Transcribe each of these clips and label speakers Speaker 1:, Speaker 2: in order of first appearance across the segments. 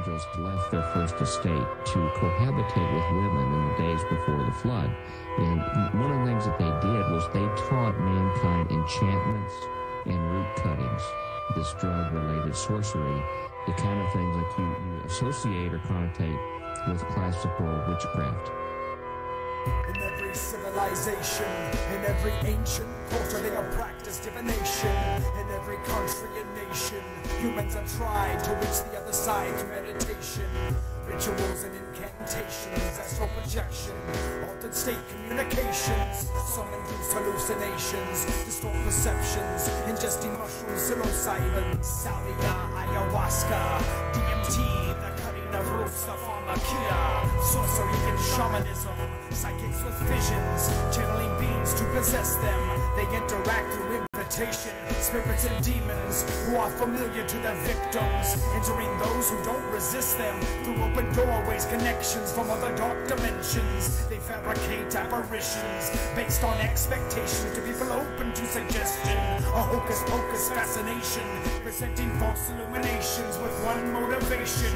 Speaker 1: angels left their first estate to cohabitate with women in the days before the flood. And one of the things that they did was they taught mankind enchantments and root cuttings, this drug-related sorcery, the kind of things that you associate or connotate with classical witchcraft.
Speaker 2: In every civilization, in every ancient culture, they have practiced divination. In every country and nation, humans have tried to reach the other side through meditation. Rituals and incantations, astral projection, altered state communications, some induce hallucinations, distort perceptions, ingesting mushrooms, psilocybin, salvia, ayahuasca, DMT, the cutting of roots, the pharmacia, sorcery and shamanism, psychics with visions, channeling beings to possess them. They interact through invitation, spirits and demons who are familiar to their victims, entering those who don't resist them through open doorways, connections from other dark dimensions. They fabricate apparitions based on expectation to people open to suggestion, a hocus pocus fascination, presenting false illuminations with one motivation,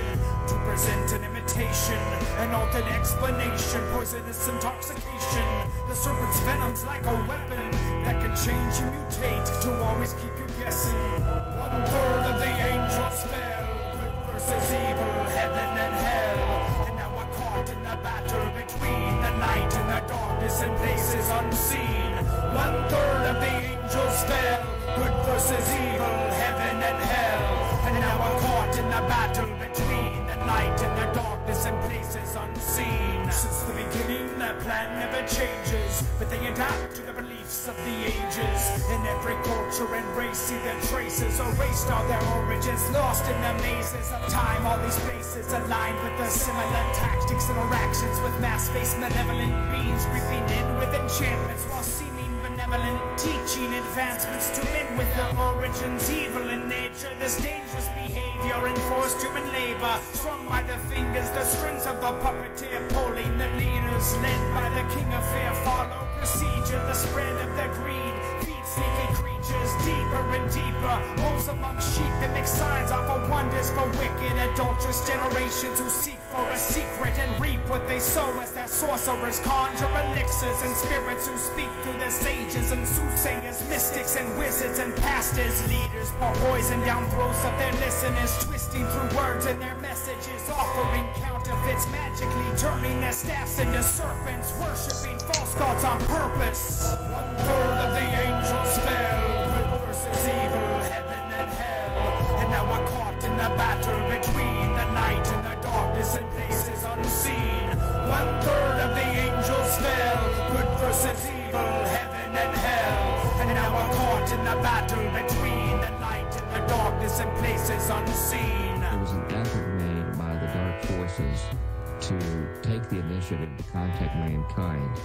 Speaker 2: to present an imitation, an altered explanation, poisonous intoxication. The serpent's venom's like a weapon that can change and mutate to always keep you guessing. 1/3 of the angels fell, good versus evil, heaven and hell. And now we're caught in the battle between the night and the darkness and places unseen. 1/3 of the angels fell, good versus evil, heaven and hell. And now we're caught in the battle between the night and the darkness and places unseen. Since the beginning, their plan never changes, but they adapt to the beliefs of the ages. In every culture and race, see their traces erased, all their origins lost in the mazes of time. All these places aligned with the similar tactics, interactions with mass-faced malevolent beings, creeping in with enchantments while seeming benevolent, teaching advancements to men with their origins evil in nature. This dangerous behavior enforced human labor, strung by the fingers, the strings of the puppeteer, pulling the leaders, led by the king of fear. Follow procedure, the spread of their greed, feed sneaky creatures deeper and deeper. Wolves among sheep that make signs offer wonders for wicked, adulterous generations who seek for a secret and reap what they sow as their sorcerers conjure elixirs, and spirits who speak through their sages and soothsayers, mystics and wizards and pastors, leaders pour poison down throats of their listeners, twisting through words in their messages, offering counterfeits, magically turning their staffs into serpents, worshipping false gods on purpose. 1/3 of the angels fell, good versus evil, heaven and hell. And now we're caught in the battle between the night and the darkness and places unseen. 1/3 of the angels fell, good versus evil, heaven and hell. And now we're caught in the battle between the night and the darkness and places unseen.
Speaker 1: There was an effort made by the dark forces to take the initiative to contact mankind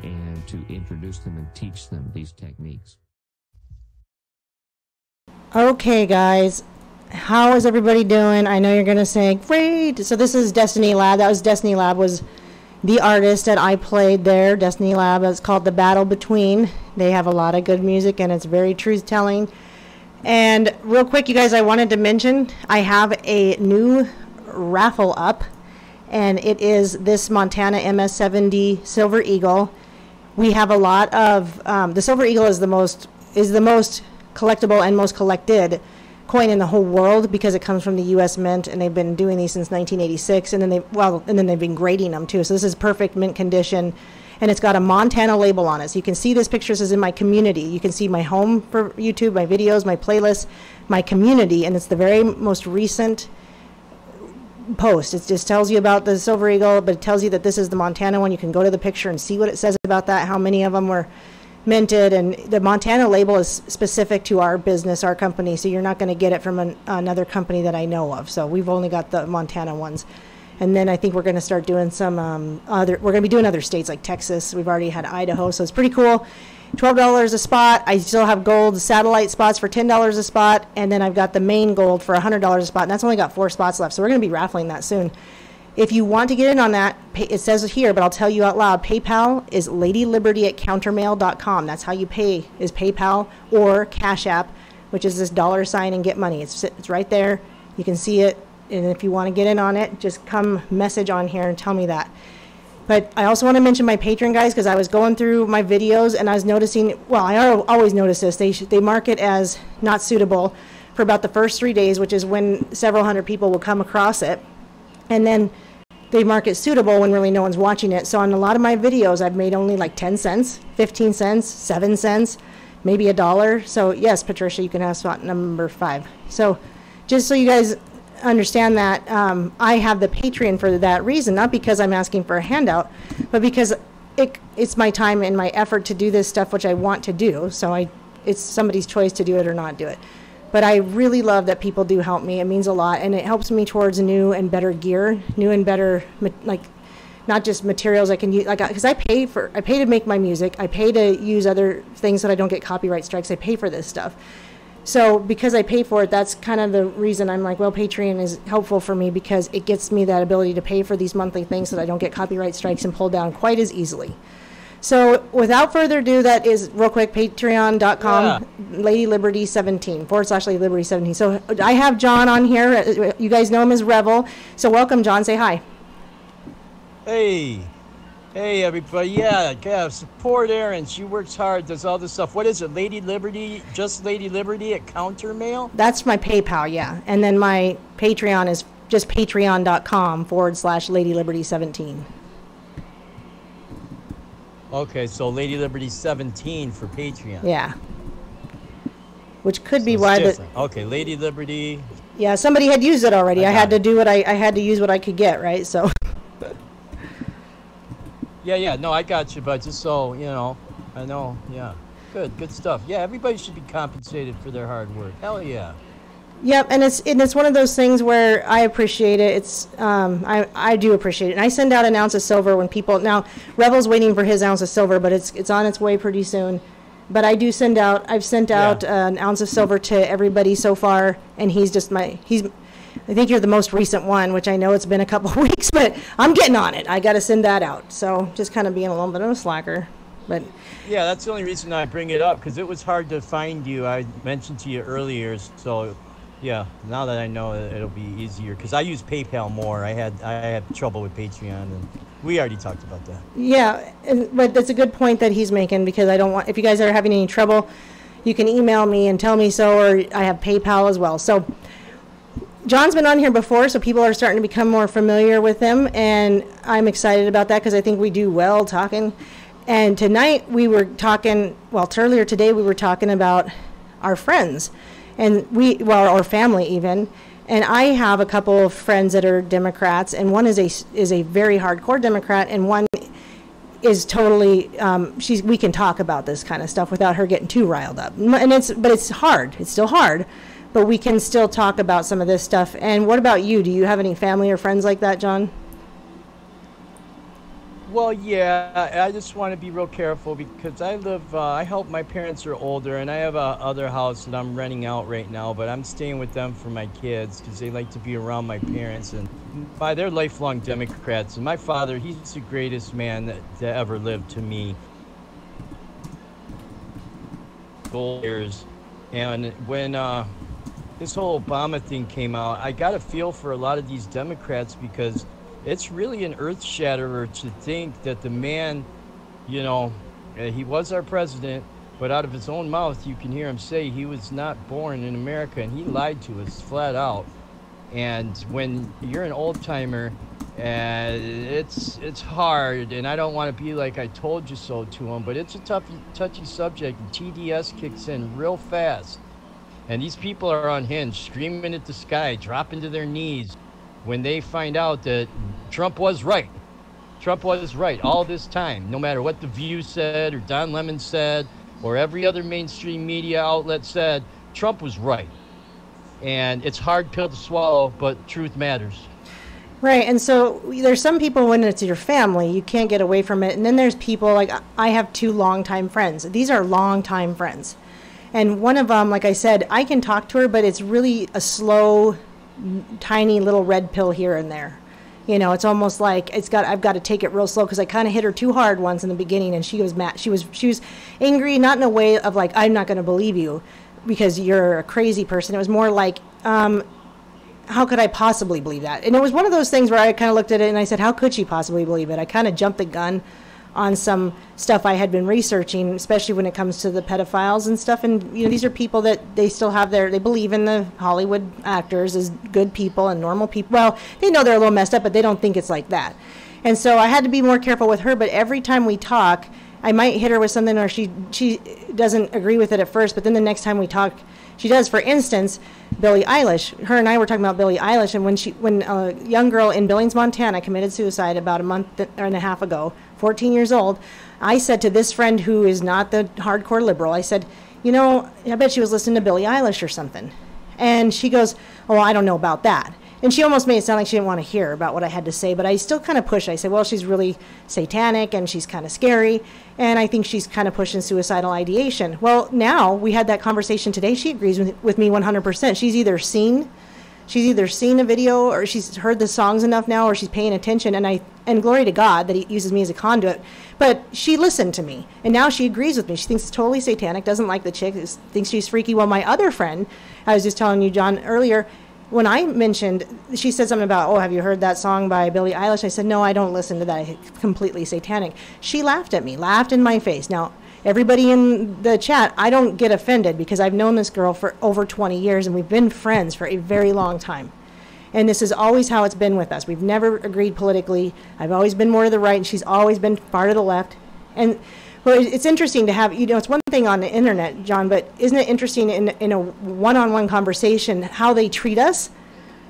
Speaker 1: and to introduce them and teach them these techniques.
Speaker 3: Okay, guys, how is everybody doing? I know you're gonna say great. So this is Destiny Lab. That was Destiny Lab, was the artist that I played there. Destiny Lab. It's called The Battle Between. They have a lot of good music and it's very truth telling. And real quick, you guys, I wanted to mention I have a new raffle up, and it is this Montana MS-70 Silver Eagle. We have a lot of the Silver Eagle is the most collectible and most collected coin in the whole world, because it comes from the U.S. Mint, and they've been doing these since 1986, and then they've been grading them too. So this is perfect mint condition, and it's got a Montana label on it. So you can see this picture. This is in my community. You can see my home for YouTube, my videos, my playlists, my community, and it's the very most recent post. It just tells you about the Silver Eagle, but it tells you that this is the Montana one. You can go to the picture and see what it says about that, how many of them were minted, and the Montana label is specific to our business, our company, so you're not going to get it from another company that I know of. So we've only got the Montana ones, and then I think we're going to start doing some we're going to be doing other states like Texas. We've already had Idaho, so it's pretty cool. $12 a spot. I still have gold satellite spots for $10 a spot, and then I've got the main gold for $100 a spot, and that's only got 4 spots left, so we're going to be raffling that soon. If you want to get in on that, it says it here, but I'll tell you out loud, PayPal is ladyliberty@countermail.com. That's how you pay, is PayPal or Cash App, which is this $ and get money. It's right there. You can see it. And if you want to get in on it, just come message on here and tell me that. But I also want to mention my Patreon guys, because I was going through my videos and I was noticing, well, I always notice this, they mark it as not suitable for about the first 3 days, which is when several hundred people will come across it. And then they mark it suitable when really no one's watching it. So on a lot of my videos, I've made only like 10 cents, 15 cents, 7 cents, maybe $1. So yes, Patricia, you can have spot number 5. So just so you guys understand that, I have the Patreon for that reason, not because I'm asking for a handout, but because it's my time and my effort to do this stuff, which I want to do. So it's somebody's choice to do it or not do it. But I really love that people do help me. It means a lot, and it helps me towards new and better gear, new and better, like, not just materials I can use, like, because I pay to make my music. I pay to use other things that I don't get copyright strikes. I pay for this stuff. So because I pay for it, that's kind of the reason I'm like, well, Patreon is helpful for me, because it gets me that ability to pay for these monthly things so that I don't get copyright strikes and pulled down quite as easily. So without further ado, that is real quick, patreon.com, LadyLiberty17, /Lady Liberty 17. So I have John on here. You guys know him as Revel. So welcome, John. Say hi.
Speaker 4: Hey everybody. Yeah, support Erin. She works hard, does all this stuff. What is it, Lady Liberty, just Lady Liberty at Countermail?
Speaker 3: That's my PayPal, yeah. And then my Patreon is just patreon.com /Lady Liberty 17.
Speaker 4: Okay, so Lady Liberty 17 for Patreon.
Speaker 3: Yeah. Which could be
Speaker 4: So
Speaker 3: why
Speaker 4: it's
Speaker 3: the...
Speaker 4: different. Okay, Lady Liberty.
Speaker 3: Yeah, somebody had used it already. I had
Speaker 4: got
Speaker 3: to do what I had to use what I could get, right? So...
Speaker 4: Yeah, no, I got you, but just so, you know, I know, yeah. Good stuff. Yeah, everybody should be compensated for their hard work. Hell yeah.
Speaker 3: Yep, and it's one of those things where I appreciate it. It's I do appreciate it. And I send out an ounce of silver when people, now Revel's waiting for his ounce of silver, but it's on its way pretty soon. But I do send out, I've sent out an ounce of silver to everybody so far, and he's I think you're the most recent one, which I know it's been a couple of weeks, but I'm getting on it. I got to send that out. So just kind of being a little bit of a slacker. But
Speaker 4: yeah, that's the only reason I bring it up, because it was hard to find you. I mentioned to you earlier, so yeah, now that I know, it'll be easier, because I use PayPal more. I had trouble with Patreon, and we already talked about that.
Speaker 3: Yeah, but that's a good point that he's making, because I don't want, if you guys are having any trouble, you can email me and tell me so, or I have PayPal as well. So John's been on here before, so people are starting to become more familiar with him, and I'm excited about that, because I think we do well talking. And tonight we were talking, well, earlier today we were talking about our friends, and our family even. And I have a couple of friends that are Democrats, and one is a very hardcore Democrat, and one is totally we can talk about this kind of stuff without her getting too riled up. And it's hard. It's still hard, but we can still talk about some of this stuff. And what about you? Do you have any family or friends like that, John?
Speaker 4: Well, yeah, I just want to be real careful, because I help, my parents are older, and I have a other house that I'm renting out right now, but I'm staying with them for my kids, because they like to be around my parents, and they're lifelong Democrats, and my father, he's the greatest man that ever lived to me. Years. And when this whole Obama thing came out, I got a feel for a lot of these Democrats, because it's really an earth-shatterer to think that the man, you know, he was our president, but out of his own mouth, you can hear him say he was not born in America, and he lied to us flat out. And when you're an old-timer, it's hard, and I don't want to be like I told you so to him, but it's a touchy subject, and TDS kicks in real fast. And these people are unhinged, screaming at the sky, dropping to their knees, when they find out that Trump was right. Trump was right all this time, no matter what The View said, or Don Lemon said, or every other mainstream media outlet said, Trump was right. And it's a hard pill to swallow, but truth matters.
Speaker 3: Right, and so there's some people, when it's your family, you can't get away from it. And then there's people, like I have 2 longtime friends. These are longtime friends. And one of them, like I said, I can talk to her, but it's really a slow, tiny little red pill here and there. You know, it's almost like I've got to take it real slow, because I kind of hit her too hard once in the beginning, and she was mad. She was angry, not in a way of like, I'm not going to believe you because you're a crazy person. It was more like, how could I possibly believe that? And it was one of those things where I kind of looked at it and I said, how could she possibly believe it? I kind of jumped the gun on some stuff I had been researching, especially when it comes to the pedophiles and stuff. And, you know, these are people that they still have they believe in the Hollywood actors as good people and normal people. Well, they know they're a little messed up, but they don't think it's like that. And so I had to be more careful with her, but every time we talk, I might hit her with something or she doesn't agree with it at first, but then the next time we talk, she does. For instance, Billie Eilish. Her and I were talking about Billie Eilish, and when a young girl in Billings, Montana committed suicide about a month and a half ago, 14 years old, I said to this friend who is not the hardcore liberal, I said, you know, I bet she was listening to Billie Eilish or something. And she goes, oh, I don't know about that. And she almost made it sound like she didn't want to hear about what I had to say, but I still kind of pushed. I said, well, she's really satanic and she's kind of scary, and I think she's kind of pushing suicidal ideation. Well, now we had that conversation today. She agrees with me 100%. She's either seen a video or she's heard the songs enough now or she's paying attention, and glory to God that he uses me as a conduit. But she listened to me, and now she agrees with me. She thinks it's totally satanic, doesn't like the chick, thinks she's freaky. Well, my other friend, I was just telling you, John, earlier, when I mentioned, she said something about, oh, have you heard that song by Billie Eilish? I said, no, I don't listen to that. It's completely satanic. She laughed at me, laughed in my face. Now, everybody in the chat, I don't get offended because I've known this girl for over 20 years and we've been friends for a very long time. And this is always how it's been with us. We've never agreed politically. I've always been more to the right and she's always been part of the left. And well, it's interesting to have, you know, it's one thing on the internet, John, but isn't it interesting in a one-on-one conversation how they treat us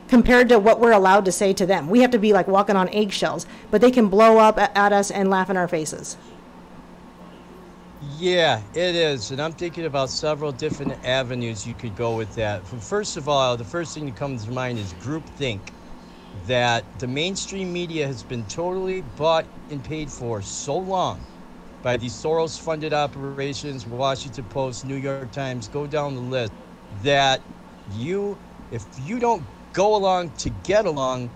Speaker 3: compared to what we're allowed to say to them? We have to be like walking on eggshells, but they can blow up at us and laugh in our faces.
Speaker 4: Yeah, it is. And I'm thinking about several different avenues you could go with that. First of all, the first thing that comes to mind is groupthink. That the mainstream media has been totally bought and paid for so long by these Soros-funded operations, Washington Post, New York Times, go down the list, that if you don't go along to get along,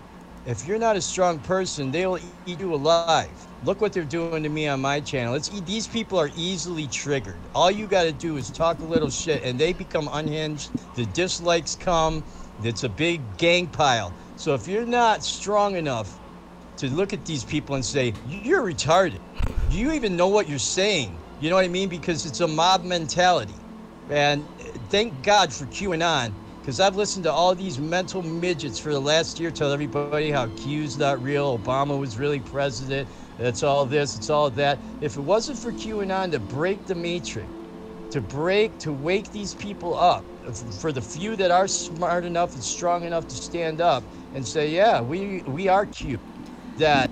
Speaker 4: if you're not a strong person, they'll eat you alive. Look what they're doing to me on my channel. These people are easily triggered. All you got to do is talk a little shit, and they become unhinged. The dislikes come. It's a big gang pile. So if you're not strong enough to look at these people and say, you're retarded, do you even know what you're saying? You know what I mean? Because it's a mob mentality. And thank God for QAnon, because I've listened to all these mental midgets for the last year tell everybody how Q's not real, Obama was really president, it's all this, it's all that. If it wasn't for QAnon to break the matrix, to wake these people up, for the few that are smart enough and strong enough to stand up and say, yeah, we are Q, that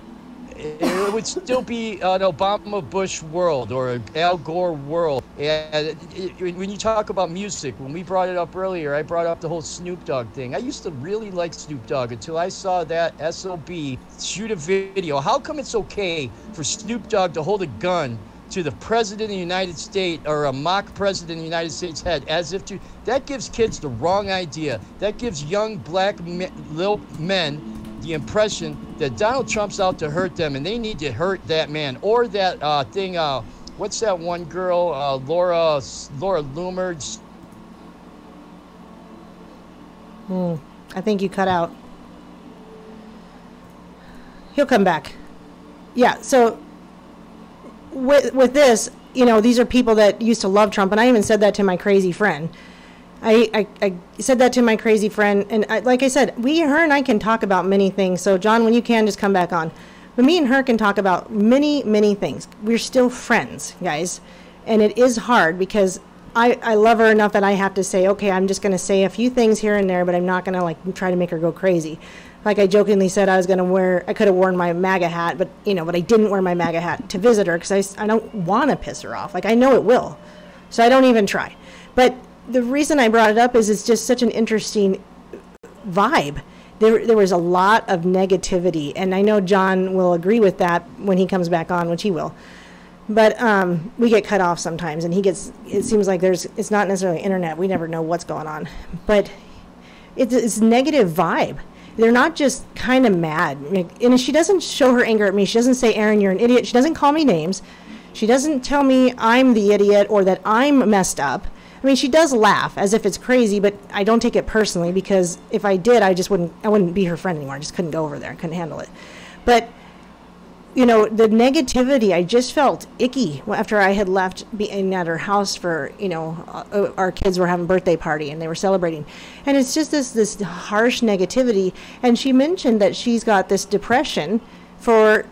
Speaker 4: it would still be an Obama Bush world or an Al Gore world. And when you talk about music, when we brought it up earlier, I brought up the whole Snoop Dogg thing. I used to really like Snoop Dogg until I saw that SOB shoot a video. How come it's okay for Snoop Dogg to hold a gun to the president of the United States or a mock president of the United States head as if to, that gives kids the wrong idea. That gives young black little men the impression that Donald Trump's out to hurt them and they need to hurt that man. Or that thing, what's that one girl, Laura Loomer?
Speaker 3: I think you cut out. He'll come back. Yeah, so with this, you know, these are people that used to love Trump, and I even said that to my crazy friend. I said that to my crazy friend, and like I said, her and I can talk about many things. So, John, when you can, just come back on. But me and her can talk about many, many things. We're still friends, guys. And it is hard because I love her enough that I have to say, okay, I'm just going to say a few things here and there, but I'm not going to, like, try to make her go crazy. Like I jokingly said I was going to I could have worn my MAGA hat, but I didn't wear my MAGA hat to visit her because I don't want to piss her off. Like, I know it will. So I don't even try. But the reason I brought it up is it's just such an interesting vibe. There was a lot of negativity, and I know John will agree with that when he comes back on, which he will. But we get cut off sometimes, and it seems like it's not necessarily internet. We never know what's going on. But it's negative vibe. They're not just kind of mad. And she doesn't show her anger at me. She doesn't say, Aaron, you're an idiot. She doesn't call me names. She doesn't tell me I'm the idiot or that I'm messed up. I I mean, she does laugh as if it's crazy, but I don't take it personally, because if I did, I wouldn't be her friend anymore. I just couldn't go over there. I couldn't handle it. But, you know, the negativity, I just felt icky after I had left being at her house for, you know, our kids were having a birthday party and they were celebrating. And it's just this harsh negativity. And she mentioned that she's got this depression for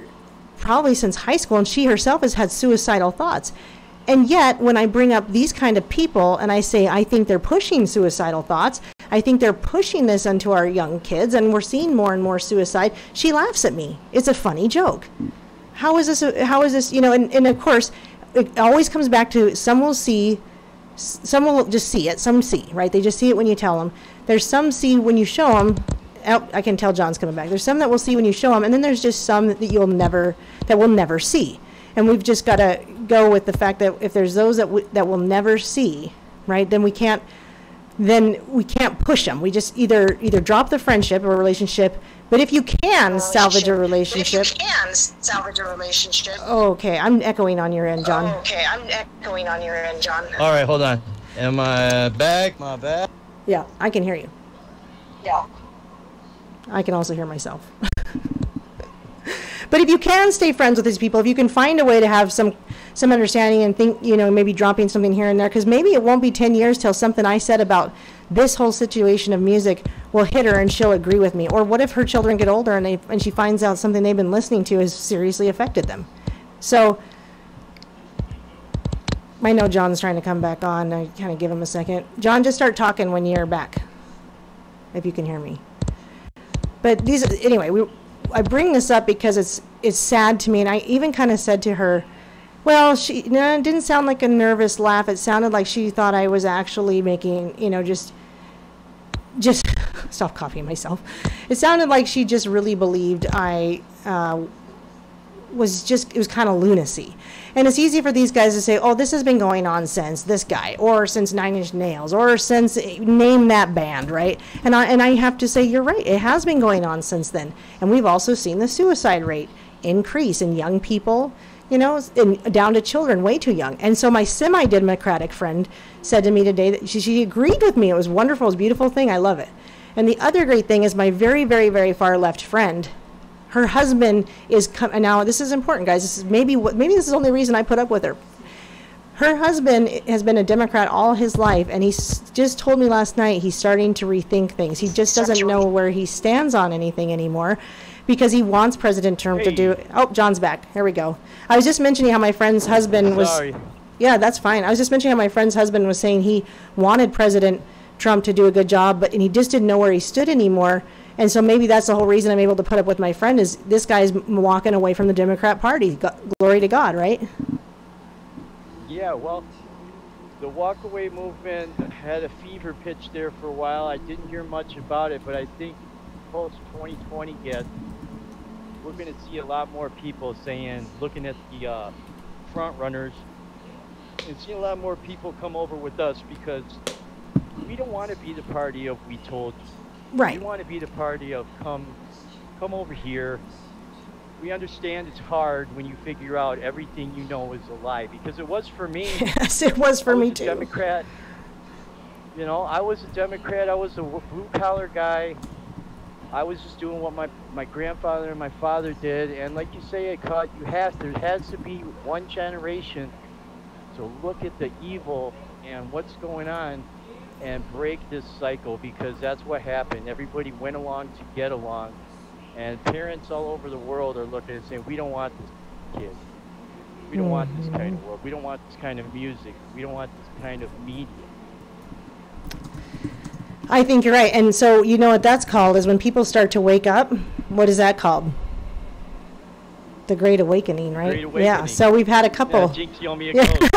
Speaker 3: probably since high school, and she herself has had suicidal thoughts. And yet, when I bring up these kind of people and I say, I think they're pushing suicidal thoughts, I think they're pushing this onto our young kids, and we're seeing more and more suicide, she laughs at me. It's a funny joke. How is this, you know, and of course, it always comes back to some will just see it, some see, right? They just see it when you tell them. There's some see when you show them. Oh, I can tell John's coming back. There's some that will see when you show them, and then there's just some that we'll never see. And we've just got to go with the fact that if there's those that we'll never see, right, then we can't push them. We just either drop the friendship or relationship. But if you can salvage a relationship. Oh, okay, I'm echoing on your end, John.
Speaker 4: All right, hold on. Am I back? My back?
Speaker 3: Yeah, I can hear you. Yeah. I can also hear myself. But if you can stay friends with these people, if you can find a way to have some understanding and think, you know, maybe dropping something here and there, because maybe it won't be 10 years till something I said about this whole situation of music will hit her and she'll agree with me. Or what if her children get older and she finds out something they've been listening to has seriously affected them? So I know John's trying to come back on. I kind of give him a second. John, just start talking when you're back, if you can hear me. But anyway, I bring this up because it's sad to me, and I even kind of said to her, well, it didn't sound like a nervous laugh. It sounded like she thought I was actually making, you know, just stop copying myself. It sounded like she just really believed I it was kind of lunacy. And it's easy for these guys to say, oh, this has been going on since this guy, or since Nine Inch Nails, or since name that band, right? And I have to say, you're right. It has been going on since then. And we've also seen the suicide rate increase in young people, you know, down to children, way too young. And so my semi-democratic friend said to me today that she agreed with me. It was wonderful. It was a beautiful thing. I love it. And the other great thing is my very, very, very far left friend, her husband is now this is important, guys. This is maybe this is the only reason I put up with her. Her husband has been a Democrat all his life, and he's just told me last night he's starting to rethink things. He just doesn't know where he stands on anything anymore, because he wants President Trump to do. Oh, John's back. Here we go. I was just mentioning how my friend's husband was.
Speaker 4: Sorry.
Speaker 3: Yeah, that's fine. I was just mentioning how my friend's husband was saying he wanted President Trump to do a good job, and he just didn't know where he stood anymore. And so maybe that's the whole reason I'm able to put up with my friend is this guy's walking away from the Democrat Party. Glory to God, right?
Speaker 4: Yeah, well, the walkaway movement had a fever pitch there for a while. I didn't hear much about it, but I think post-2020 we're going to see a lot more people saying, looking at the front runners, and see a lot more people come over with us, because we don't want to be the party of we told you.
Speaker 3: Right.
Speaker 4: We want to be the party of come over here. We understand it's hard when you figure out everything you know is a lie, because it was for me.
Speaker 3: Yes, it was for me too.
Speaker 4: Democrat. You know, I was a Democrat. I was a blue collar guy. I was just doing what my grandfather and my father did, and like you say, there has to be one generation to look at the evil and what's going on and break this cycle, because that's what happened. Everybody went along to get along, and parents all over the world are looking and saying, we don't want this kid. We don't want this kind of world. We don't want this kind of music. We don't want this kind of media.
Speaker 3: I think you're right. And so you know what that's called is when people start to wake up. What is that called? The Great Awakening, right?
Speaker 4: Great Awakening.
Speaker 3: Yeah, so we've had a couple.
Speaker 4: Yeah, Jinx, you owe me a coat.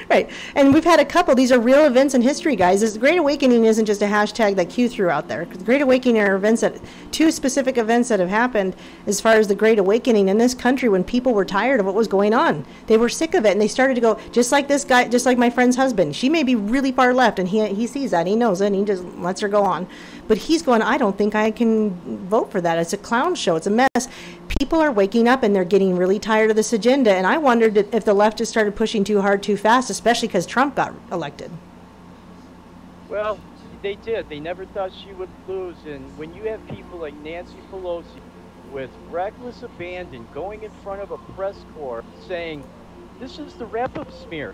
Speaker 3: Right, and we've had a couple. These are real events in history, guys. This Great Awakening isn't just a hashtag that Q threw out there. The Great Awakening are two specific events that have happened as far as the Great Awakening in this country when people were tired of what was going on. They were sick of it, and they started to go, just like this guy, just like my friend's husband. She may be really far left, and he sees that, he knows it, and he just lets her go on. But he's going, I don't think I can vote for that. It's a clown show. It's a mess. people are waking up and they're getting really tired of this agenda. And I wondered if the left just started pushing too hard, too fast, especially because Trump got elected.
Speaker 4: Well, they did. They never thought she would lose. And when you have people like Nancy Pelosi with reckless abandon going in front of a press corps saying, this is the wrap-up smear.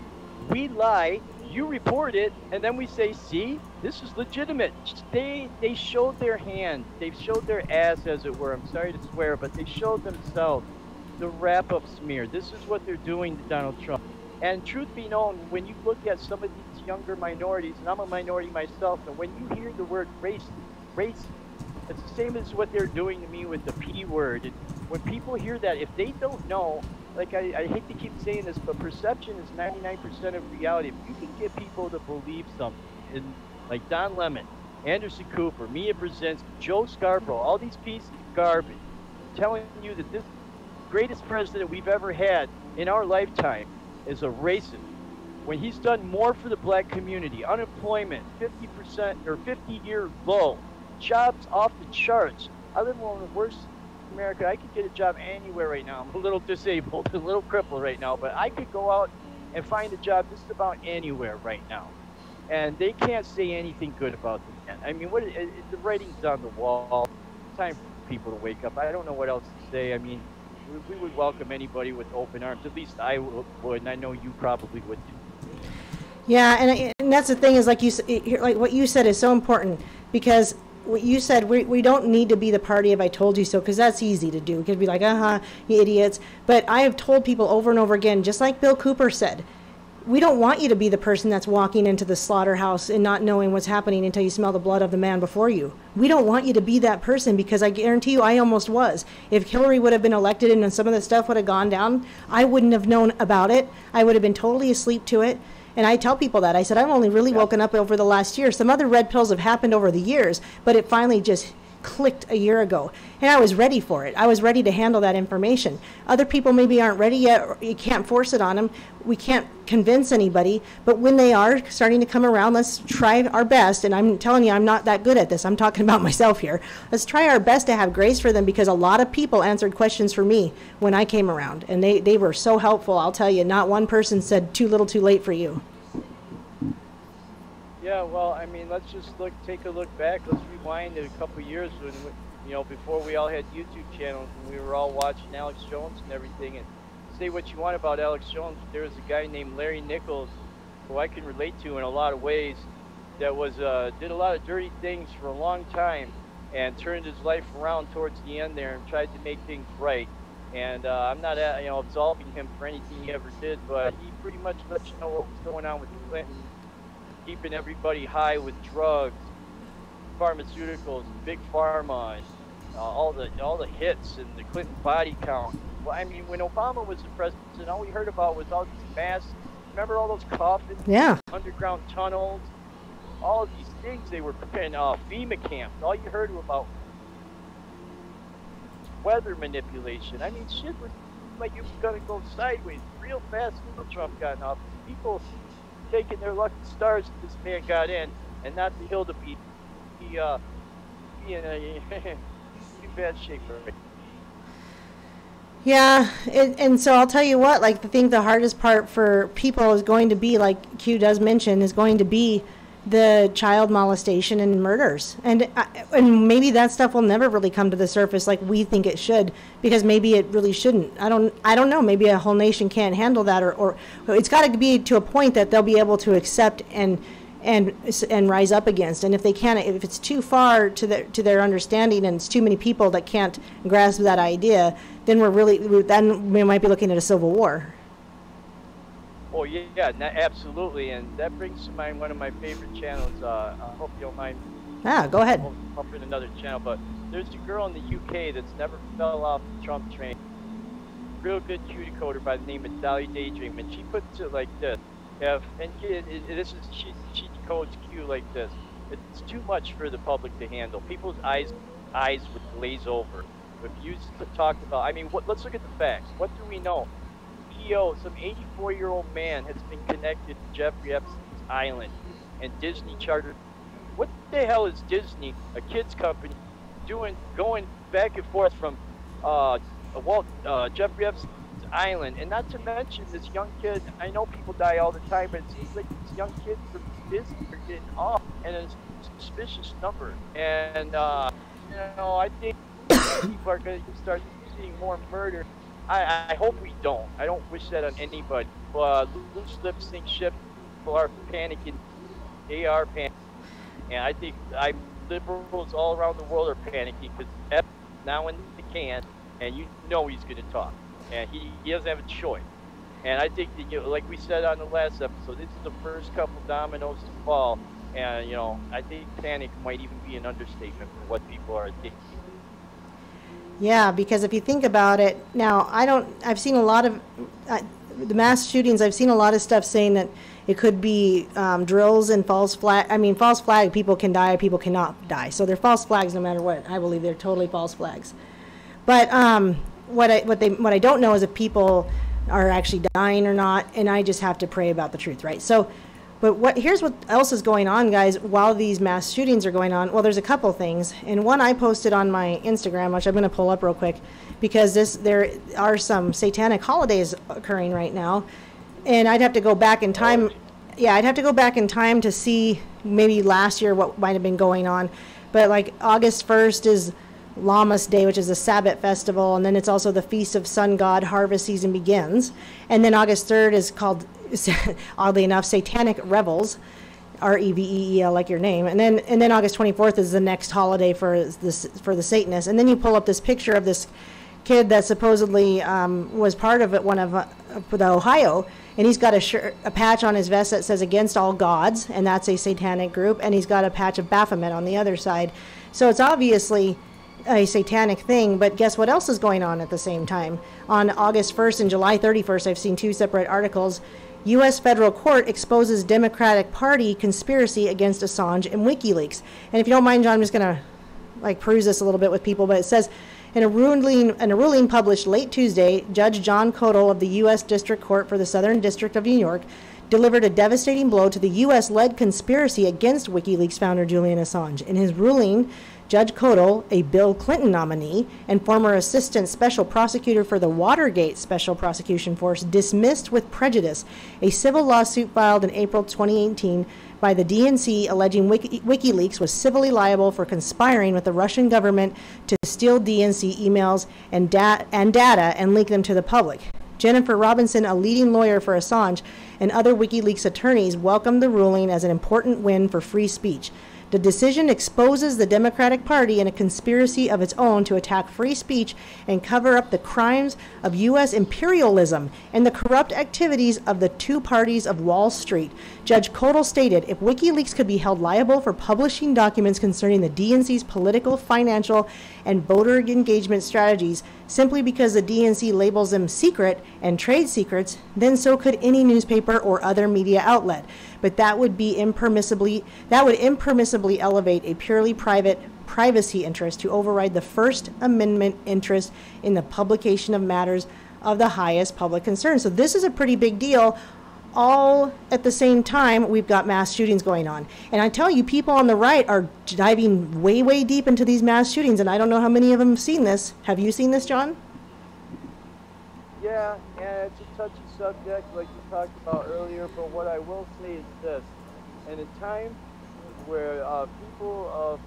Speaker 4: We lie, you report it, and then we say, see, this is legitimate. They showed their hand. They showed their ass, as it were. I'm sorry to swear, but they showed themselves the wrap-up smear. This is what they're doing to Donald Trump. And truth be known, when you look at some of these younger minorities, and I'm a minority myself, and when you hear the word race, it's the same as what they're doing to me with the P word. And when people hear that, if they don't know, like I hate to keep saying this, but perception is 99% of reality. If you can get people to believe something, and like Don Lemon, Anderson Cooper, Mia Brzezinski, Joe Scarborough, all these pieces of garbage, telling you that this greatest president we've ever had in our lifetime is a racist, when he's done more for the black community, unemployment 50% or 50-year low, jobs off the charts. I live in one of the worst in America. I could get a job anywhere right now. I'm a little disabled, a little crippled right now, but I could go out and find a job just about anywhere right now. And they can't say anything good about the man. I mean, the writing's on the wall. It's time for people to wake up. I don't know what else to say. I mean, we would welcome anybody with open arms. At least I would, and I know you probably would too.
Speaker 3: Yeah, and that's the thing is like what you said is so important, because what you said, we don't need to be the party if I told you so, because that's easy to do. We could be like, you idiots. But I have told people over and over again, just like Bill Cooper said, we don't want you to be the person that's walking into the slaughterhouse and not knowing what's happening until you smell the blood of the man before you. We don't want you to be that person, because I guarantee you I almost was. If Hillary would have been elected and some of the stuff would have gone down, I wouldn't have known about it. I would have been totally asleep to it. And I tell people that. I said, I've only really woken up over the last year. Some other red pills have happened over the years, but it finally just clicked a year ago. And I was ready for it. I was ready to handle that information. Other people maybe aren't ready yet, or you can't force it on them. We can't convince anybody. But when they are starting to come around, let's try our best. And I'm telling you, I'm not that good at this. I'm talking about myself here. Let's try our best to have grace for them, because a lot of people answered questions for me when I came around. And they were so helpful. I'll tell you, not one person said too little too late for you.
Speaker 4: Yeah, well, I mean, let's just take a look back. Let's rewind a couple years when, before we all had YouTube channels and we were all watching Alex Jones and everything. And say what you want about Alex Jones, there was a guy named Larry Nichols, who I can relate to in a lot of ways, that did a lot of dirty things for a long time and turned his life around towards the end there and tried to make things right. And I'm not, absolving him for anything he ever did, but he pretty much let you know what was going on with the Clintons. Keeping everybody high with drugs, pharmaceuticals, big pharma, and all the hits and the Clinton body count. Well, I mean, when Obama was the president, all we heard about was all these mass. Remember all those coffins?
Speaker 3: Yeah.
Speaker 4: Underground tunnels, all of these things they were preparing. FEMA camps. All you heard about weather manipulation. I mean, shit was like it was gonna go sideways real fast until Trump got in office. People taking their lucky stars that this man got in, and not the hill to beat. He in bad shape right.
Speaker 3: Yeah, and so I'll tell you what, I think the hardest part for people is going to be, like Q does mention, is going to be the child molestation and murders. And maybe that stuff will never really come to the surface like we think it should, because maybe it really shouldn't. I don't know. Maybe a whole nation can't handle that, or it's got to be to a point that they'll be able to accept and rise up against. And if they can't, if it's too far to their understanding, and it's too many people that can't grasp that idea, then we might be looking at a civil war.
Speaker 4: Oh yeah, absolutely, and that brings to mind one of my favorite channels. I hope you don't mind.
Speaker 3: Go ahead.
Speaker 4: I'll up in another channel, but there's a girl in the UK that's never fell off the Trump train. Real good cutie coder by the name of Dolly Daydream, and she puts it like this. She decodes Q like this. It's too much for the public to handle. People's eyes would glaze over. If you talked about, I mean, let's look at the facts. What do we know? Some 84-year-old man has been connected to Jeffrey Epstein's island, and Disney chartered. What the hell is Disney, a kids company, going back and forth from
Speaker 5: Jeffrey Epstein's island, and not to mention this young kid. I know people die all the time, but it seems like these young kids are busy, are getting off, and it's a suspicious number. And I think people are going to start seeing more murder. I hope we don't. I don't wish that on anybody. Loose lips sink ship. People are panicking. They are panicking, and I think liberals all around the world are panicking because now when they can, and you know he's going to talk, and he doesn't have a choice. And I think that, like we said on the last episode, this is the first couple dominoes to fall, and I think panic might even be an understatement for what people are thinking.
Speaker 3: Yeah, because if you think about it, now I've seen a lot of the mass shootings. I've seen a lot of stuff saying that it could be drills and false flag. I mean, false flag, people can die, people cannot die. So they're false flags no matter what. I believe they're totally false flags. But what I don't know is if people are actually dying or not, and I just have to pray about the truth, right? So, but here's what else is going on, guys, while these mass shootings are going on. Well, there's a couple things, and one I posted on my Instagram, which I'm going to pull up real quick, because there are some satanic holidays occurring right now, and I'd have to go back in time. Yeah, I'd have to go back in time to see maybe last year what might have been going on. But like August 1st is Lammas Day, which is a Sabbath festival, and then it's also the Feast of Sun God, harvest season begins. And then August 3rd is called, oddly enough, Satanic Revels, Reveel, like your name. And then August 24th is the next holiday for the Satanists. And then you pull up this picture of this kid that supposedly was part of it, one of the Ohio, and he's got a patch on his vest that says "Against All Gods," and that's a satanic group, and he's got a patch of Baphomet on the other side. So it's obviously a satanic thing, but guess what else is going on at the same time? On August 1st and July 31st, I've seen two separate articles. U.S. federal court exposes Democratic Party conspiracy against Assange and WikiLeaks. And if you don't mind, John, I'm just going to peruse this a little bit with people, but it says, in a ruling published late Tuesday, Judge John Codall of the U.S. District Court for the Southern District of New York delivered a devastating blow to the U.S.-led conspiracy against WikiLeaks founder Julian Assange. In his ruling, Judge Codall, a Bill Clinton nominee and former assistant special prosecutor for the Watergate Special Prosecution Force, dismissed with prejudice a civil lawsuit filed in April 2018 by the DNC alleging WikiLeaks was civilly liable for conspiring with the Russian government to steal DNC emails and data and leak them to the public. Jennifer Robinson, a leading lawyer for Assange, and other WikiLeaks attorneys welcomed the ruling as an important win for free speech. The decision exposes the Democratic Party in a conspiracy of its own to attack free speech and cover up the crimes of U.S. imperialism and the corrupt activities of the two parties of Wall Street. Judge Codall stated, if WikiLeaks could be held liable for publishing documents concerning the DNC's political, financial, and voter engagement strategies simply because the DNC labels them secret and trade secrets, then so could any newspaper or other media outlet. But that would impermissibly elevate a purely private privacy interest to override the First Amendment interest in the publication of matters of the highest public concern. So this is a pretty big deal. All at the same time, we've got mass shootings going on. And I tell you, people on the right are diving way, way deep into these mass shootings, and I don't know how many of them have seen this. Have you seen this, John?
Speaker 5: Yeah, and it's a touchy subject like we talked about earlier, but what I will say is this. In a time where people of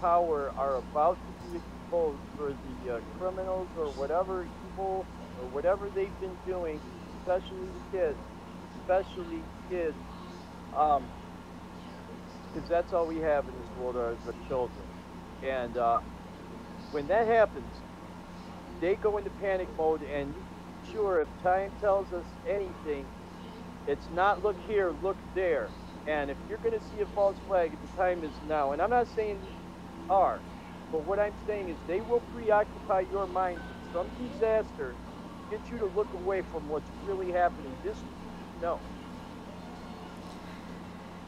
Speaker 5: power are about to be exposed for the criminals or whatever evil or whatever they've been doing, especially kids, because that's all we have in this world are the children. And when that happens, they go into panic mode, and sure, if time tells us anything, it's not look here, look there. And if you're going to see a false flag, the time is now. And I'm not saying they are, but what I'm saying is they will preoccupy your mind with some disaster, get you to look away from what's really happening. No.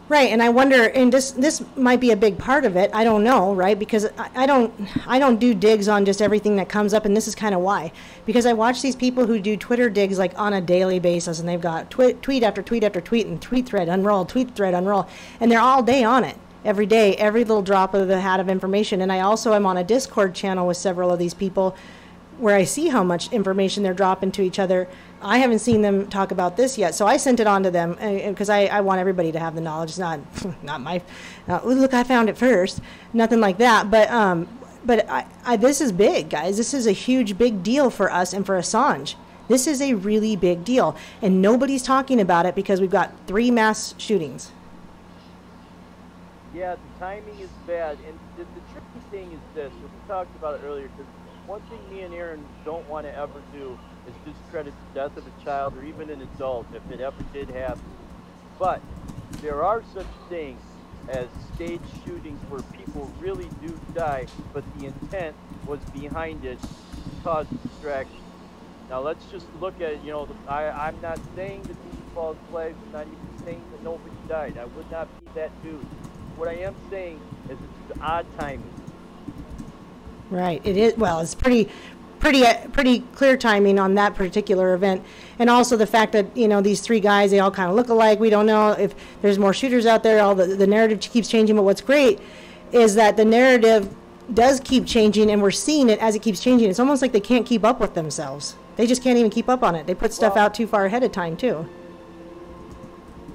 Speaker 3: Right, and I wonder, and this might be a big part of it. I don't know, right? Because I don't do digs on just everything that comes up, and this is kind of why. Because I watch these people who do Twitter digs like on a daily basis, and they've got tweet after tweet after tweet, and tweet thread unroll, and they're all day on it, every day, every little drop of the hat of information. And I also am on a Discord channel with several of these people where I see how much information they're dropping to each other. I haven't seen them talk about this yet, so I sent it on to them because I want everybody to have the knowledge. It's not not my look, I found it first, nothing like that. But this is big, guys. This is a huge, big deal for us and for Assange. This is a really big deal, and nobody's talking about it because we've got 3 mass shootings.
Speaker 5: Yeah, the timing is bad, and the tricky thing is this. We talked about it earlier, because one thing me and Aaron don't want to ever do is discredit the death of a child or even an adult if it ever did happen. But there are such things as stage shootings where people really do die, but the intent was behind it to cause distraction. Now let's just look at, I'm not saying that these false flags, I'm not even saying that nobody died. I would not be that dude. What I am saying is it's odd timing.
Speaker 3: Right. It is. Well, it's pretty clear timing on that particular event, and also the fact that these 3 guys, they all kind of look alike. We don't know if there's more shooters out there. All the narrative keeps changing, but what's great is that the narrative does keep changing, and we're seeing it as it keeps changing. It's almost like they can't keep up with themselves. They just can't even keep up on it. They put stuff out too far ahead of time too.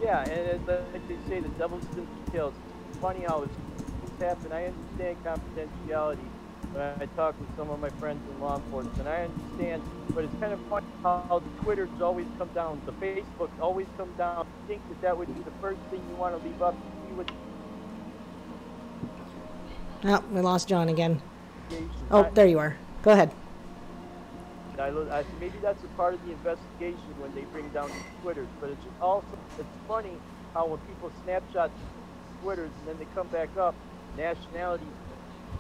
Speaker 5: Yeah, and like they say, the devil's in the details. It's funny how things happen. I understand confidentiality. I talk with some of my friends in law enforcement, and I understand, but it's kind of funny how the Twitters always come down, the Facebooks always come down. I think that would be the first thing you want to leave up.
Speaker 3: Oh, we lost John again. Oh, there you are. Go ahead.
Speaker 5: Maybe that's a part of the investigation when they bring down these Twitters, but it's just also, it's funny how when people snapshot Twitters and then they come back up, nationalities,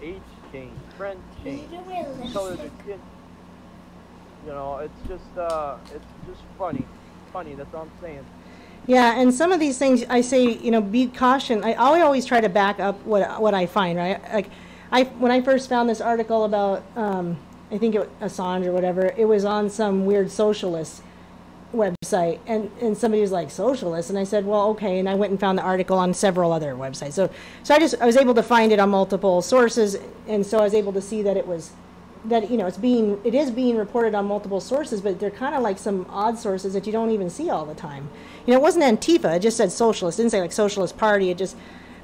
Speaker 5: age change, friends change, color of their skin. It's just funny. That's all I'm saying.
Speaker 3: Yeah, and some of these things I say, be caution. I always try to back up what I find, right? Like, when I first found this article about, I think it was Assange or whatever, it was on some weird socialist website, and somebody was like, socialist, and I said, well, okay, and I went and found the article on several other websites. So I was able to find it on multiple sources, and so I was able to see that it is being reported on multiple sources, but they're kind of like some odd sources that you don't even see all the time. It wasn't Antifa, it just said socialist, it didn't say like Socialist Party,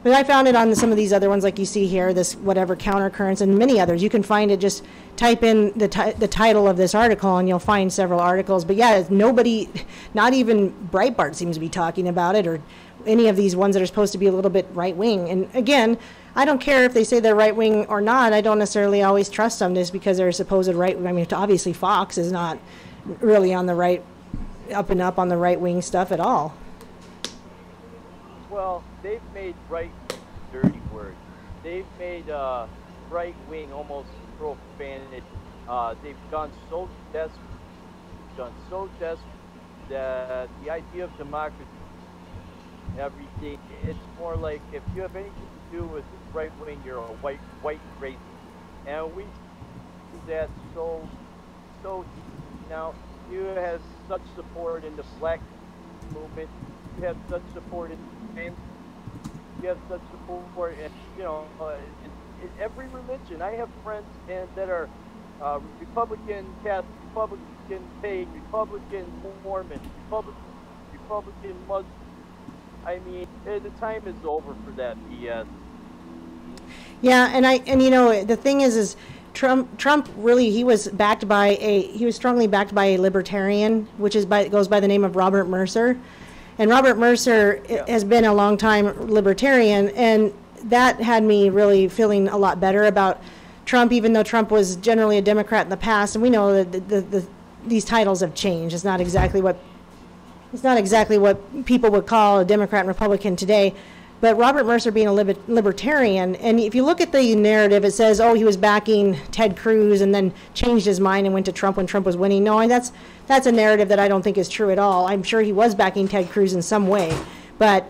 Speaker 3: but I found it on some of these other ones like you see here, this whatever Countercurrents and many others. You can find it, just type in the title of this article and you'll find several articles. But yeah, nobody, not even Breitbart seems to be talking about it, or any of these ones that are supposed to be a little bit right-wing. And again, I don't care if they say they're right-wing or not. I don't necessarily always trust them just because they're supposed right. I mean, obviously Fox is not really on the right, up and up on the right-wing stuff at all.
Speaker 5: Well, they've made right dirty words. They've made right wing almost profanity. They've gone so desperate that the idea of democracy, everything, it's more like if you have anything to do with right wing, you're a white racist. And we do that so deep. Now, you have such support in the black movement. You have such support in trans. You have such support in, in every religion. I have friends that are Republican Catholic, Republican pagan, Republican Mormon, Republican Muslim. I mean, the time is over for that BS.
Speaker 3: Yeah, and the thing is Trump really, he was strongly backed by a libertarian, which goes by the name of Robert Mercer. And Robert Mercer has been a long time libertarian, and that had me really feeling a lot better about Trump, even though Trump was generally a Democrat in the past. And we know that these titles have changed. It's not exactly what people would call a Democrat and Republican today. But Robert Mercer being a libertarian, and if you look at the narrative, it says, oh, he was backing Ted Cruz and then changed his mind and went to Trump when Trump was winning. No, that's a narrative that I don't think is true at all. I'm sure he was backing Ted Cruz in some way, but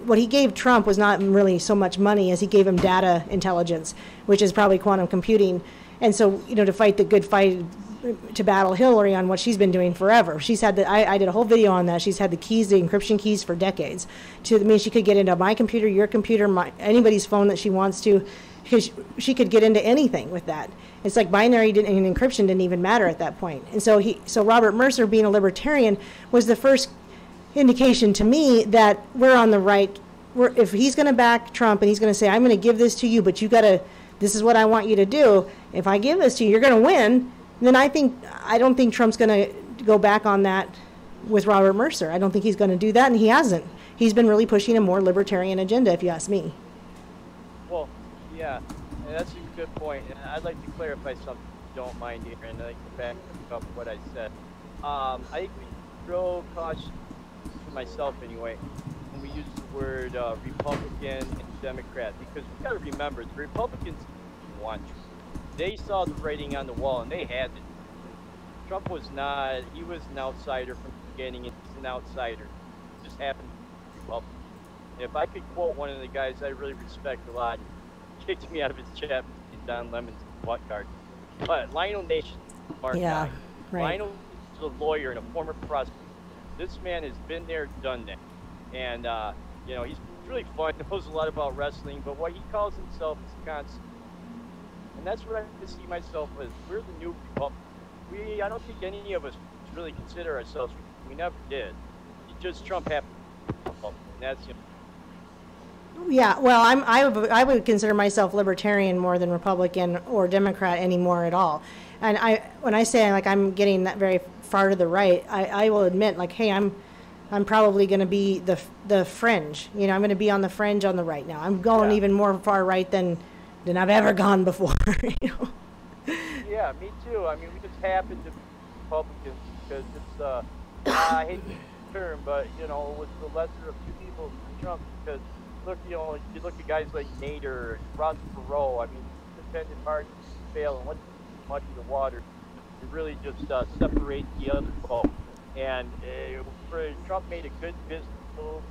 Speaker 3: what he gave Trump was not really so much money as he gave him data intelligence, which is probably quantum computing. And so, to fight the good fight, to battle Hillary on what she's been doing forever. She's had I did a whole video on that. She's had the encryption keys for decades. She could get into my computer, your computer, anybody's phone that she wants to, because she could get into anything with that. It's like binary and encryption didn't even matter at that point. And so Robert Mercer, being a libertarian, was the first indication to me that we're on the right. If he's going to back Trump and he's going to say, I'm going to give this to you, but this is what I want you to do. If I give this to you, you're going to win. Then I don't think Trump's going to go back on that with Robert Mercer. I don't think he's going to do that, and he hasn't. He's been really pushing a more libertarian agenda, if you ask me.
Speaker 5: Well, yeah, and that's a good point. And I'd like to clarify something, if you don't mind, here, and I'd like to back up what I said. I think we throw caution to myself anyway when we use the word Republican and Democrat, because we got to remember the Republicans want Trump. They saw the writing on the wall, and they had it. Trump was not. He was an outsider from the beginning, and he's an outsider. It just happened to be Republican. If I could quote one of the guys I really respect a lot, he kicked me out of his chat with Don Lemon's butt card. But Lionel Nation, Mark
Speaker 3: Yeah, right.
Speaker 5: Lionel is a lawyer and a former prosecutor. This man has been there, done that. And, you know, he's really fun, knows a lot about wrestling, but what he calls himself is a constant. And that's what I see myself as. We're the new Republic. I don't think any of us really consider ourselves. We never did. It just Trump happened. And that's him.
Speaker 3: Yeah, well, I would consider myself libertarian more than Republican or Democrat anymore at all. And when I say I'm getting that very far to the right, I will admit hey, I'm probably going to be the fringe. You know, I'm going to be on the fringe on the right now. I'm going even more far right than I've ever gone before. You know?
Speaker 5: Yeah, me too. I mean, we just happen to be Republicans because it's I hate the term, but you know, with the lesser of two people, Trump. Because look, you know, you look at guys like Nader, Ross Perot. I mean, independent parties fail, and once you muddy the water, you really just separate the other vote. And Trump made a good business move.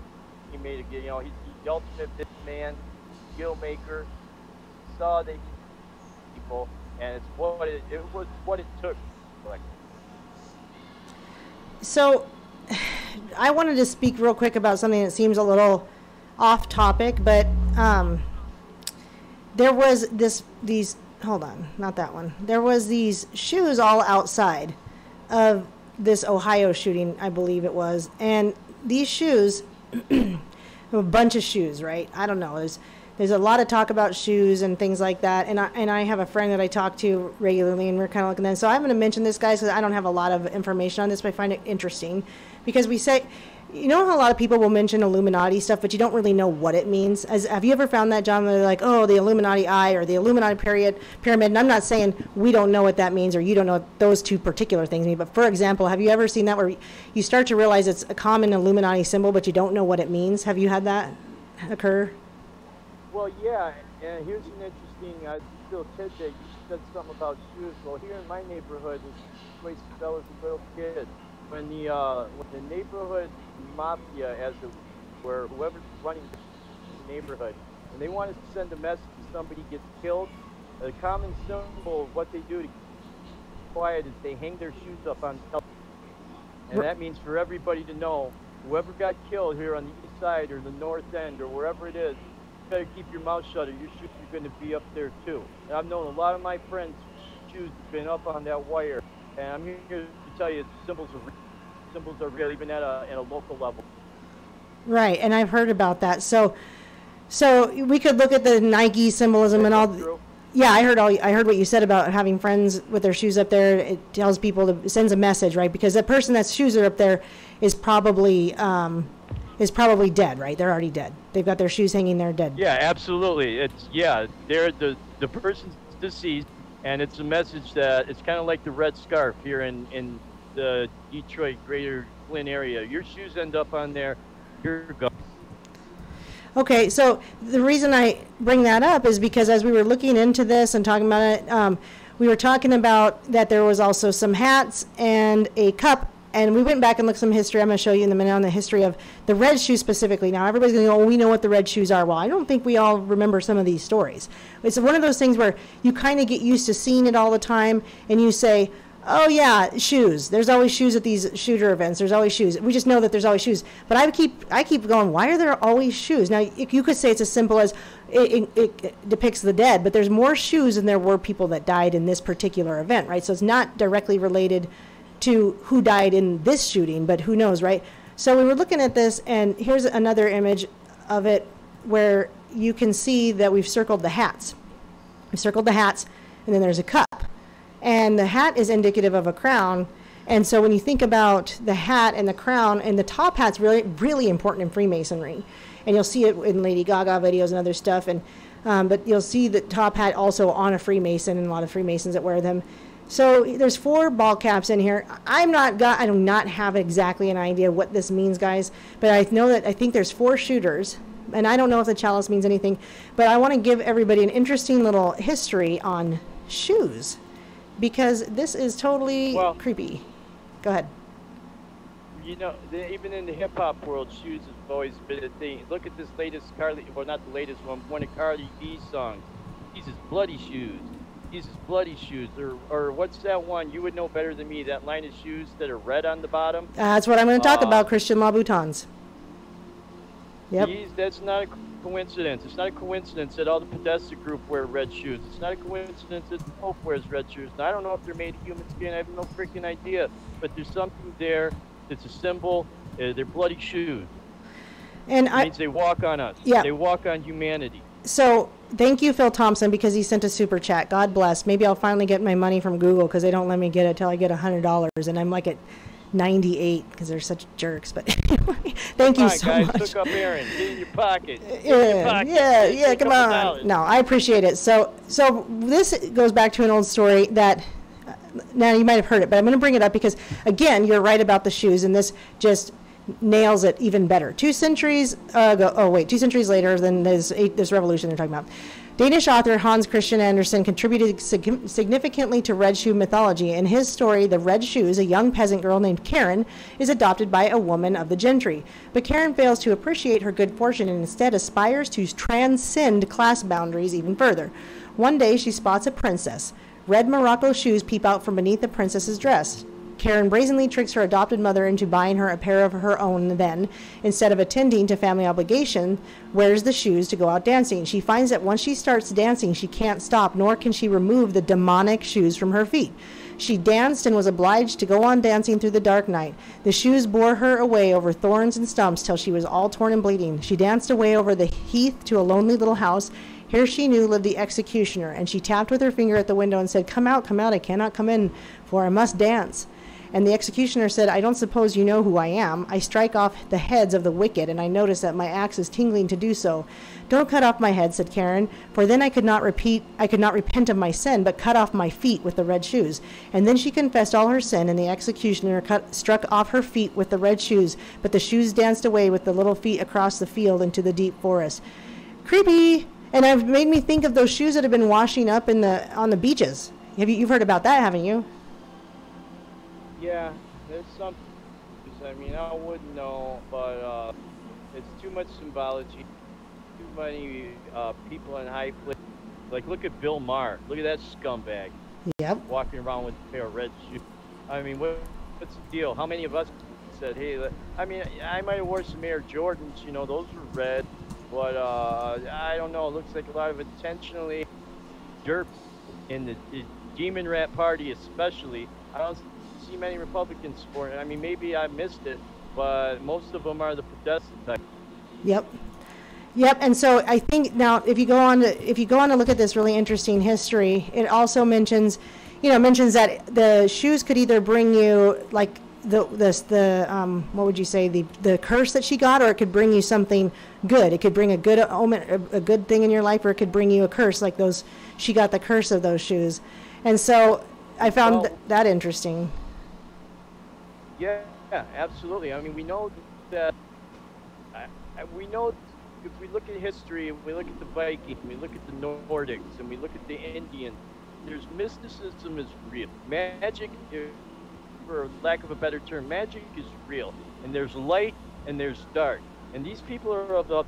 Speaker 5: He made a good, you know, he's the ultimate businessman, deal maker. Saw that people, and it was what it took.
Speaker 3: So, I wanted to speak real quick about something that seems a little off topic, but there was these. Hold on, not that one. There was these shoes all outside of this Ohio shooting, I believe it was, and these shoes, a bunch of shoes, right? I don't know. There's a lot of talk about shoes and things like that, and I have a friend that I talk to regularly, and we're kind of looking at them. So I'm going to mention this, guys, because I don't have a lot of information on this, but I find it interesting because we say, you know how a lot of people will mention Illuminati stuff, but you don't really know what it means? Have you ever found that, John? They're like, oh, the Illuminati eye or the Illuminati pyramid. And I'm not saying we don't know what that means or you don't know what those two particular things mean. But for example, have you ever seen that where you start to realize it's a common Illuminati symbol, but you don't know what it means? Have you had that occur?
Speaker 5: Well, yeah, and here's an interesting little tidbit. You said something about shoes. Well, here in my neighborhood, this place I was a little kid. When the neighborhood mafia, where whoever's running the neighborhood, and they want to send a message to somebody gets killed, a common symbol of what they do to keep quiet is they hang their shoes up on television. And that means for everybody to know, whoever got killed here on the east side or the north end or wherever it is, you better keep your mouth shut or your shoes are going to be up there too. And I've known a lot of my friends' shoes have been up on that wire, and I'm here to tell you symbols are real even at a local level.
Speaker 3: Right, and I've heard about that. So we could look at the Nike symbolism and all.
Speaker 5: True.
Speaker 3: Yeah, I heard what you said about having friends with their shoes up there. It tells people it sends a message, right? Because the person that's shoes are up there is probably dead, right? They're already dead. They've got their shoes hanging there dead.
Speaker 5: Yeah, absolutely. They're the person's deceased, and it's a message that it's kind of like the red scarf here in the Detroit greater Flint area. Your shoes end up on there, you're gone.
Speaker 3: Okay, so the reason I bring that up is because as we were looking into this and talking about it, we were talking about that there was also some hats and a cup, and we went back and looked some history. I'm going to show you in a minute on the history of the red shoes specifically. Now, everybody's going to go, oh, we know what the red shoes are. Well, I don't think we all remember some of these stories. It's one of those things where you kind of get used to seeing it all the time, and you say, oh yeah, shoes. There's always shoes at these shooter events. There's always shoes. We just know that there's always shoes. But I keep going, why are there always shoes? Now, you could say it's as simple as it depicts the dead, but there's more shoes than there were people that died in this particular event, right? So it's not directly related to who died in this shooting, but who knows, right? So we were looking at this, and here's another image of it where you can see that we've circled the hats. We've circled the hats, and then there's a cup. And the hat is indicative of a crown. And so when you think about the hat and the crown, and the top hat's really, really important in Freemasonry. And you'll see it in Lady Gaga videos and other stuff. And but you'll see the top hat also on a Freemason, and a lot of Freemasons that wear them. So there's 4 ball caps in here. I do not have exactly an idea what this means, guys. But I know that I think there's 4 shooters. And I don't know if the chalice means anything. But I want to give everybody an interesting little history on shoes, because this is totally creepy. Go ahead.
Speaker 5: You know, even in the hip hop world, shoes have always been a thing. Look at this latest Carly, well, not the latest one of Cardi B's songs. Jesus bloody shoes. Jesus bloody shoes. Or what's that one? You would know better than me. That line of shoes that are red on the bottom.
Speaker 3: That's what I'm going to talk about. Christian Louboutins. Yep.
Speaker 5: That's not a coincidence. It's not a coincidence that all the Podesta group wear red shoes. It's not a coincidence that the Pope wears red shoes. Now, I don't know if they're made of human skin. I have no freaking idea. But there's something there that's a symbol. They're bloody shoes.
Speaker 3: And
Speaker 5: it means they walk on us.
Speaker 3: Yeah.
Speaker 5: They walk on humanity.
Speaker 3: So thank you, Phil Thompson, because he sent a super chat. God bless. Maybe I'll finally get my money from Google, because they don't let me get it till I get $100, and I'm like at 98 because they're such jerks. But anyway, thank you so
Speaker 5: guys,
Speaker 3: much.
Speaker 5: Look up Aaron. Get in your pocket.
Speaker 3: Yeah. Come on. No, I appreciate it. So this goes back to an old story that now you might have heard it, but I'm going to bring it up because again, you're right about the shoes, and this just nails it even better. 2 centuries ago. 2 centuries later than this revolution they're talking about. Danish author Hans Christian Andersen contributed significantly to red shoe mythology. In his story, The Red Shoes, a young peasant girl named Karen is adopted by a woman of the gentry. But Karen fails to appreciate her good fortune and instead aspires to transcend class boundaries even further. One day, she spots a princess. Red Morocco shoes peep out from beneath the princess's dress. Karen brazenly tricks her adopted mother into buying her a pair of her own then, instead of attending to family obligation, wears the shoes to go out dancing. She finds that once she starts dancing, she can't stop, nor can she remove the demonic shoes from her feet. She danced and was obliged to go on dancing through the dark night. The shoes bore her away over thorns and stumps till she was all torn and bleeding. She danced away over the heath to a lonely little house. Here she knew lived the executioner, and she tapped with her finger at the window and said, come out, I cannot come in, for I must dance. And the executioner said, I don't suppose you know who I am. I strike off the heads of the wicked, and I notice that my axe is tingling to do so. Don't cut off my head, said Karen, for then I could not repent of my sin, but cut off my feet with the red shoes. And then she confessed all her sin, and the executioner struck off her feet with the red shoes, but the shoes danced away with the little feet across the field into the deep forest. Creepy! And it made me think of those shoes that have been washing up on the beaches. You've heard about that, haven't you?
Speaker 5: Yeah, there's some. I mean, I wouldn't know, but it's too much symbology. Too many people in high places. Like, look at Bill Maher. Look at that scumbag.
Speaker 3: Yep.
Speaker 5: Walking around with a pair of red shoes. I mean, what's the deal? How many of us said, hey, I mean, I might have worn some Air Jordans, you know, those were red. But I don't know. It looks like a lot of intentionally derp in the Demon Rat Party, especially. I don't see many Republicans sporting. I mean, maybe I missed it, but most of them are the Podesta type.
Speaker 3: Yep. And so I think now, if you go on to look at this really interesting history, it also mentions that the shoes could either bring you like the what would you say, the curse that she got, or it could bring you something good. It could bring a good omen, a good thing in your life, or it could bring you a curse, like those. She got the curse of those shoes, and so I found that interesting.
Speaker 5: Yeah, absolutely. I mean, we know that. We know if we look at history, we look at the Vikings, we look at the Nordics, and we look at the Indians. There's mysticism is real. Magic, for lack of a better term, magic is real. And there's light and there's dark. And these people are of the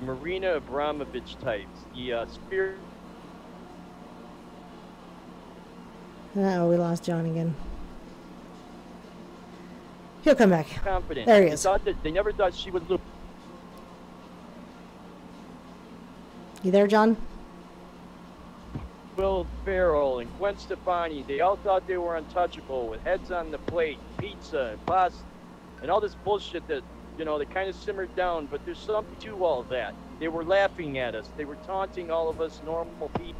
Speaker 5: Marina Abramovich types, the spirit.
Speaker 3: Oh, we lost John again. He'll come back.
Speaker 5: Confident.
Speaker 3: There he is.
Speaker 5: They never thought she would look.
Speaker 3: You there, John?
Speaker 5: Will Ferrell and Gwen Stefani, they all thought they were untouchable with heads on the plate, pizza and pasta, and all this bullshit that, you know, they kind of simmered down, but there's something to all that. They were laughing at us. They were taunting all of us normal people.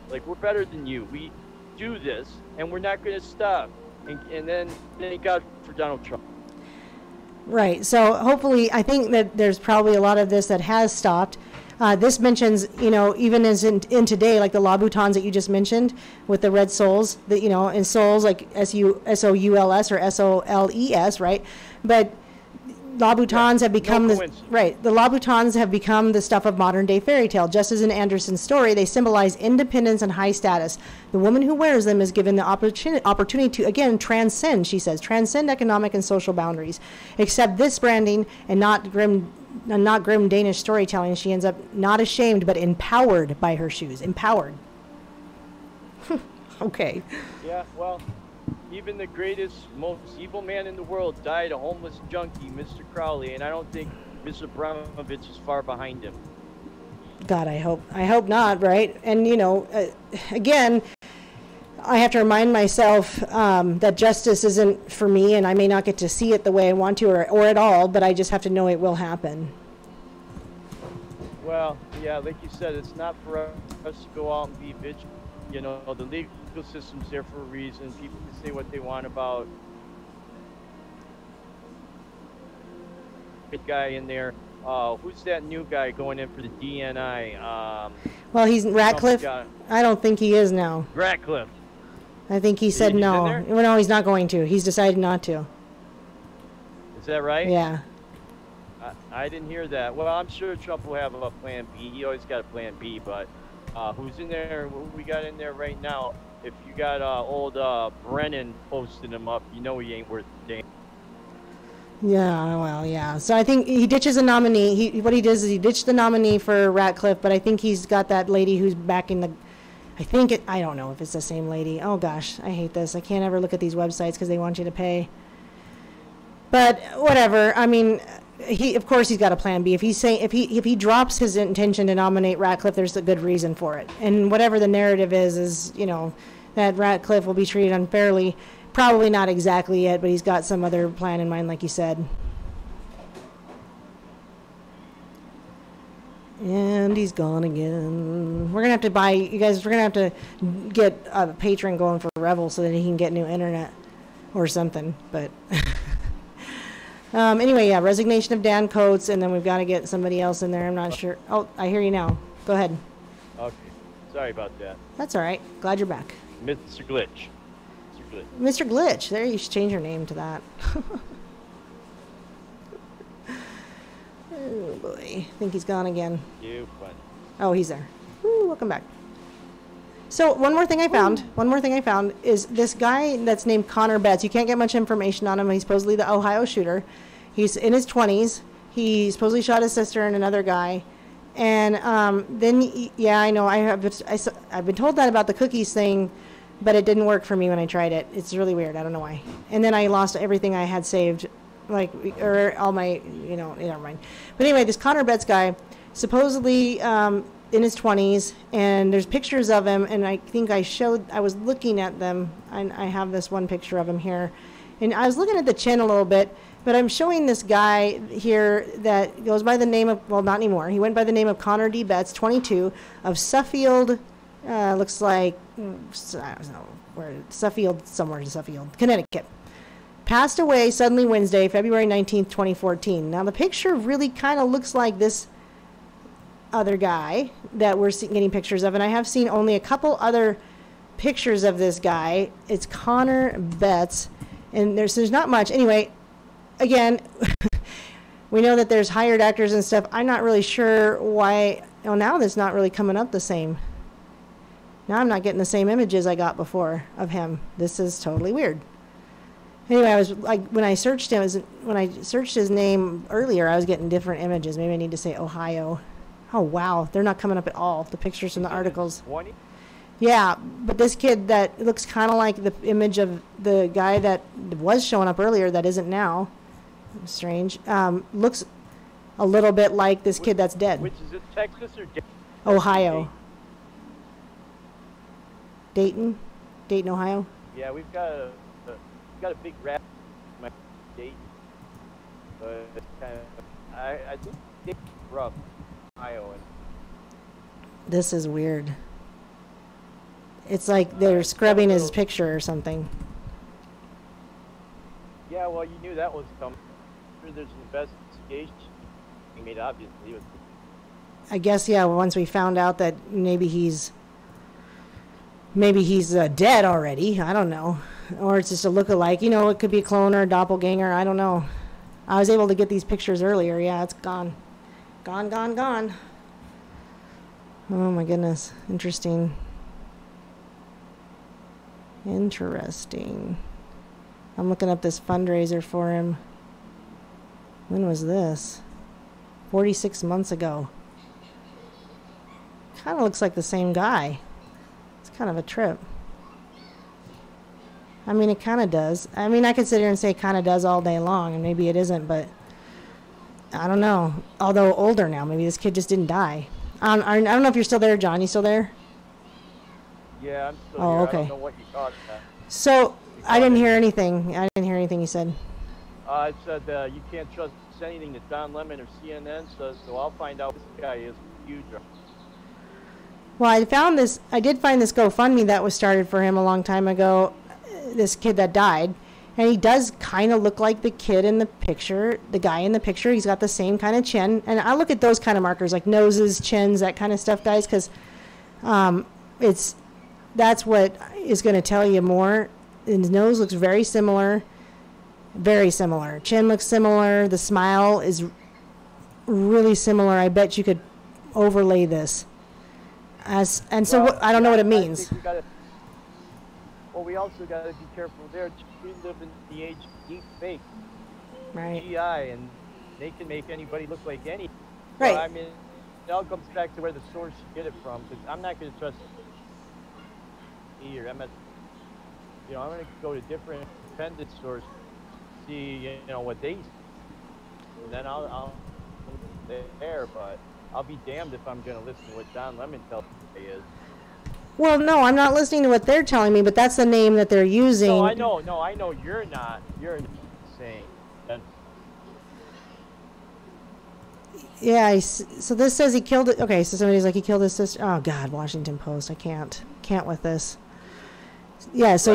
Speaker 5: Like, we're better than you. We do this, and we're not going to stop. And then thank God for Donald Trump.
Speaker 3: Right. So hopefully, I think that there's probably a lot of this that has stopped. This mentions, you know, even as in today, like the Louboutins that you just mentioned with the red soles, that, you know, in soles like SOULS or SOLES, right? But Louboutins have become the Louboutins have become the stuff of modern day fairy tale. Just as in Anderson's story, they symbolize independence and high status. The woman who wears them is given the opportunity to, again, transcend, she says, transcend economic and social boundaries. Except this branding and not grim Danish storytelling, she ends up not ashamed but empowered by her shoes. Empowered. Okay.
Speaker 5: Yeah, well, even the greatest, most evil man in the world died a homeless junkie, Mr. Crowley, and I don't think Mr. Abramovich is far behind him.
Speaker 3: God, I hope not, right? And, you know, again, I have to remind myself that justice isn't for me, and I may not get to see it the way I want to or at all, but I just have to know it will happen.
Speaker 5: Well, yeah, like you said, it's not for us to go out and be vigilant. You know, the legal system's there for a reason. People can say what they want about good guy in there. Who's that new guy going in for the DNI?
Speaker 3: Well, he's Ratcliffe. I don't think he is now.
Speaker 5: Ratcliffe.
Speaker 3: I think he said no. Well, no, he's not going to. He's decided not to.
Speaker 5: Is that right?
Speaker 3: Yeah.
Speaker 5: I didn't hear that. Well, I'm sure Trump will have a plan B. He always got a plan B, but who's in there? Who we got in there right now? If you got old Brennan posting him up, you know he ain't worth a damn.
Speaker 3: Yeah, well, yeah. So I think he ditches a nominee. What he does is he ditched the nominee for Ratcliffe, but I think he's got that lady who's backing the. I don't know if it's the same lady. Oh gosh, I hate this. I can't ever look at these websites because they want you to pay. But whatever. I mean, of course he's got a plan B. If he drops his intention to nominate Ratcliffe, there's a good reason for it. And whatever the narrative is you know that Ratcliffe will be treated unfairly. Probably not exactly yet, but he's got some other plan in mind, like you said. And he's gone again. We're going to have to buy, you guys, we're going to have to get a patron going for Revel so that he can get new internet or something. But anyway, yeah, resignation of Dan Coates, and then we've got to get somebody else in there. I'm not sure. Oh, I hear you now. Go ahead.
Speaker 5: Okay. Sorry about that.
Speaker 3: That's all right. Glad you're back.
Speaker 5: Mr. Glitch.
Speaker 3: Mr. Glitch. There, you should change your name to that. Oh boy, I think he's gone again.
Speaker 5: You fun.
Speaker 3: Oh, he's there. Woo, welcome back. So one more thing I found is this guy that's named Connor Betts. You can't get much information on him. He's supposedly the Ohio shooter. He's in his 20s. He supposedly shot his sister and another guy. And then, yeah, I know. I've been told that about the cookies thing, but it didn't work for me when I tried it. It's really weird. I don't know why. And then I lost everything I had saved, or all my, never mind. But anyway, this Connor Betts guy, supposedly in his 20s, and there's pictures of him, and I think I was looking at them, and I have this one picture of him here. And I was looking at the chin a little bit, but I'm showing this guy here that goes by the name of, well, not anymore. He went by the name of Connor D. Betts, 22, of Suffield, looks like, I don't know, somewhere in Suffield, Connecticut. Passed away suddenly Wednesday, February 19th, 2014. Now, the picture really kind of looks like this other guy that we're getting pictures of, and I have seen only a couple other pictures of this guy. It's Connor Betts, and there's not much. Anyway, again, we know that there's hired actors and stuff. I'm not really sure why. Oh, now that's not really coming up the same. Now I'm not getting the same images I got before of him. This is totally weird. Anyway, I was like, when I searched his name earlier, I was getting different images. Maybe I need to say Ohio. Oh wow, they're not coming up at all. The pictures from the articles. 20? Yeah, but this kid that looks kind of like the image of the guy that was showing up earlier that isn't now. Strange. Looks a little bit like this kid that's dead.
Speaker 5: Which is it, Texas or?
Speaker 3: Ohio. Dayton, Ohio.
Speaker 5: Yeah, we've got a big rap in my state, but it's kind of I think Dayton's rough, Ohio, and
Speaker 3: This is weird. It's like they're scrubbing his picture or something.
Speaker 5: yeah. Well, you knew that was coming. I'm sure there's an investigation being made, obviously.
Speaker 3: I guess, yeah, once we found out that maybe he's dead already. I don't know. Or it's just a look-alike. You know, it could be a clone or a doppelganger. I don't know. I was able to get these pictures earlier. Yeah, it's gone. Gone, gone, gone. Oh, my goodness. Interesting. Interesting. I'm looking up this fundraiser for him. When was this? 46 months ago. Kind of looks like the same guy. It's kind of a trip. I mean, it kind of does. I mean, I could sit here and say it kind of does all day long, and maybe it isn't, but I don't know. Although older now, maybe this kid just didn't die. I don't know if you're still there, John. You still there?
Speaker 5: Yeah, I'm still
Speaker 3: Oh,
Speaker 5: here.
Speaker 3: okay.
Speaker 5: I don't know what you thought.
Speaker 3: So, I didn't hear anything. I didn't hear anything you said.
Speaker 5: I said you can't trust anything that Don Lemon or CNN says, so I'll find out what this guy is. Huge.
Speaker 3: Well, I did find this GoFundMe that was started for him a long time ago, this kid that died. And he does kind of look like the kid in the picture, the guy in the picture. He's got the same kind of chin. And I look at those kind of markers, like noses, chins, that kind of stuff, guys, because that's what is going to tell you more. His nose looks very similar. Very similar. Chin looks similar. The smile is really similar. I bet you could overlay this. I don't know what it means.
Speaker 5: We also got to be careful there. We live in the age of deep fake.
Speaker 3: Right.
Speaker 5: GI, and they can make anybody look like any.
Speaker 3: Right.
Speaker 5: So, I mean, it all comes back to where the source you get it from. Because I'm not going to trust E or MS. You know, I'm going to go to different independent sources, see what they see, and then I'll there. But I'll be damned if I'm going to listen to what Don Lemon tells me is.
Speaker 3: Well, no, I'm not listening to what they're telling me, but that's the name that they're using.
Speaker 5: No, I know. No, I know you're not. You're saying that.
Speaker 3: Yeah, so this says he killed it. Okay, so somebody's like, he killed his sister. Oh, God, Washington Post. I can't with this. Yeah, so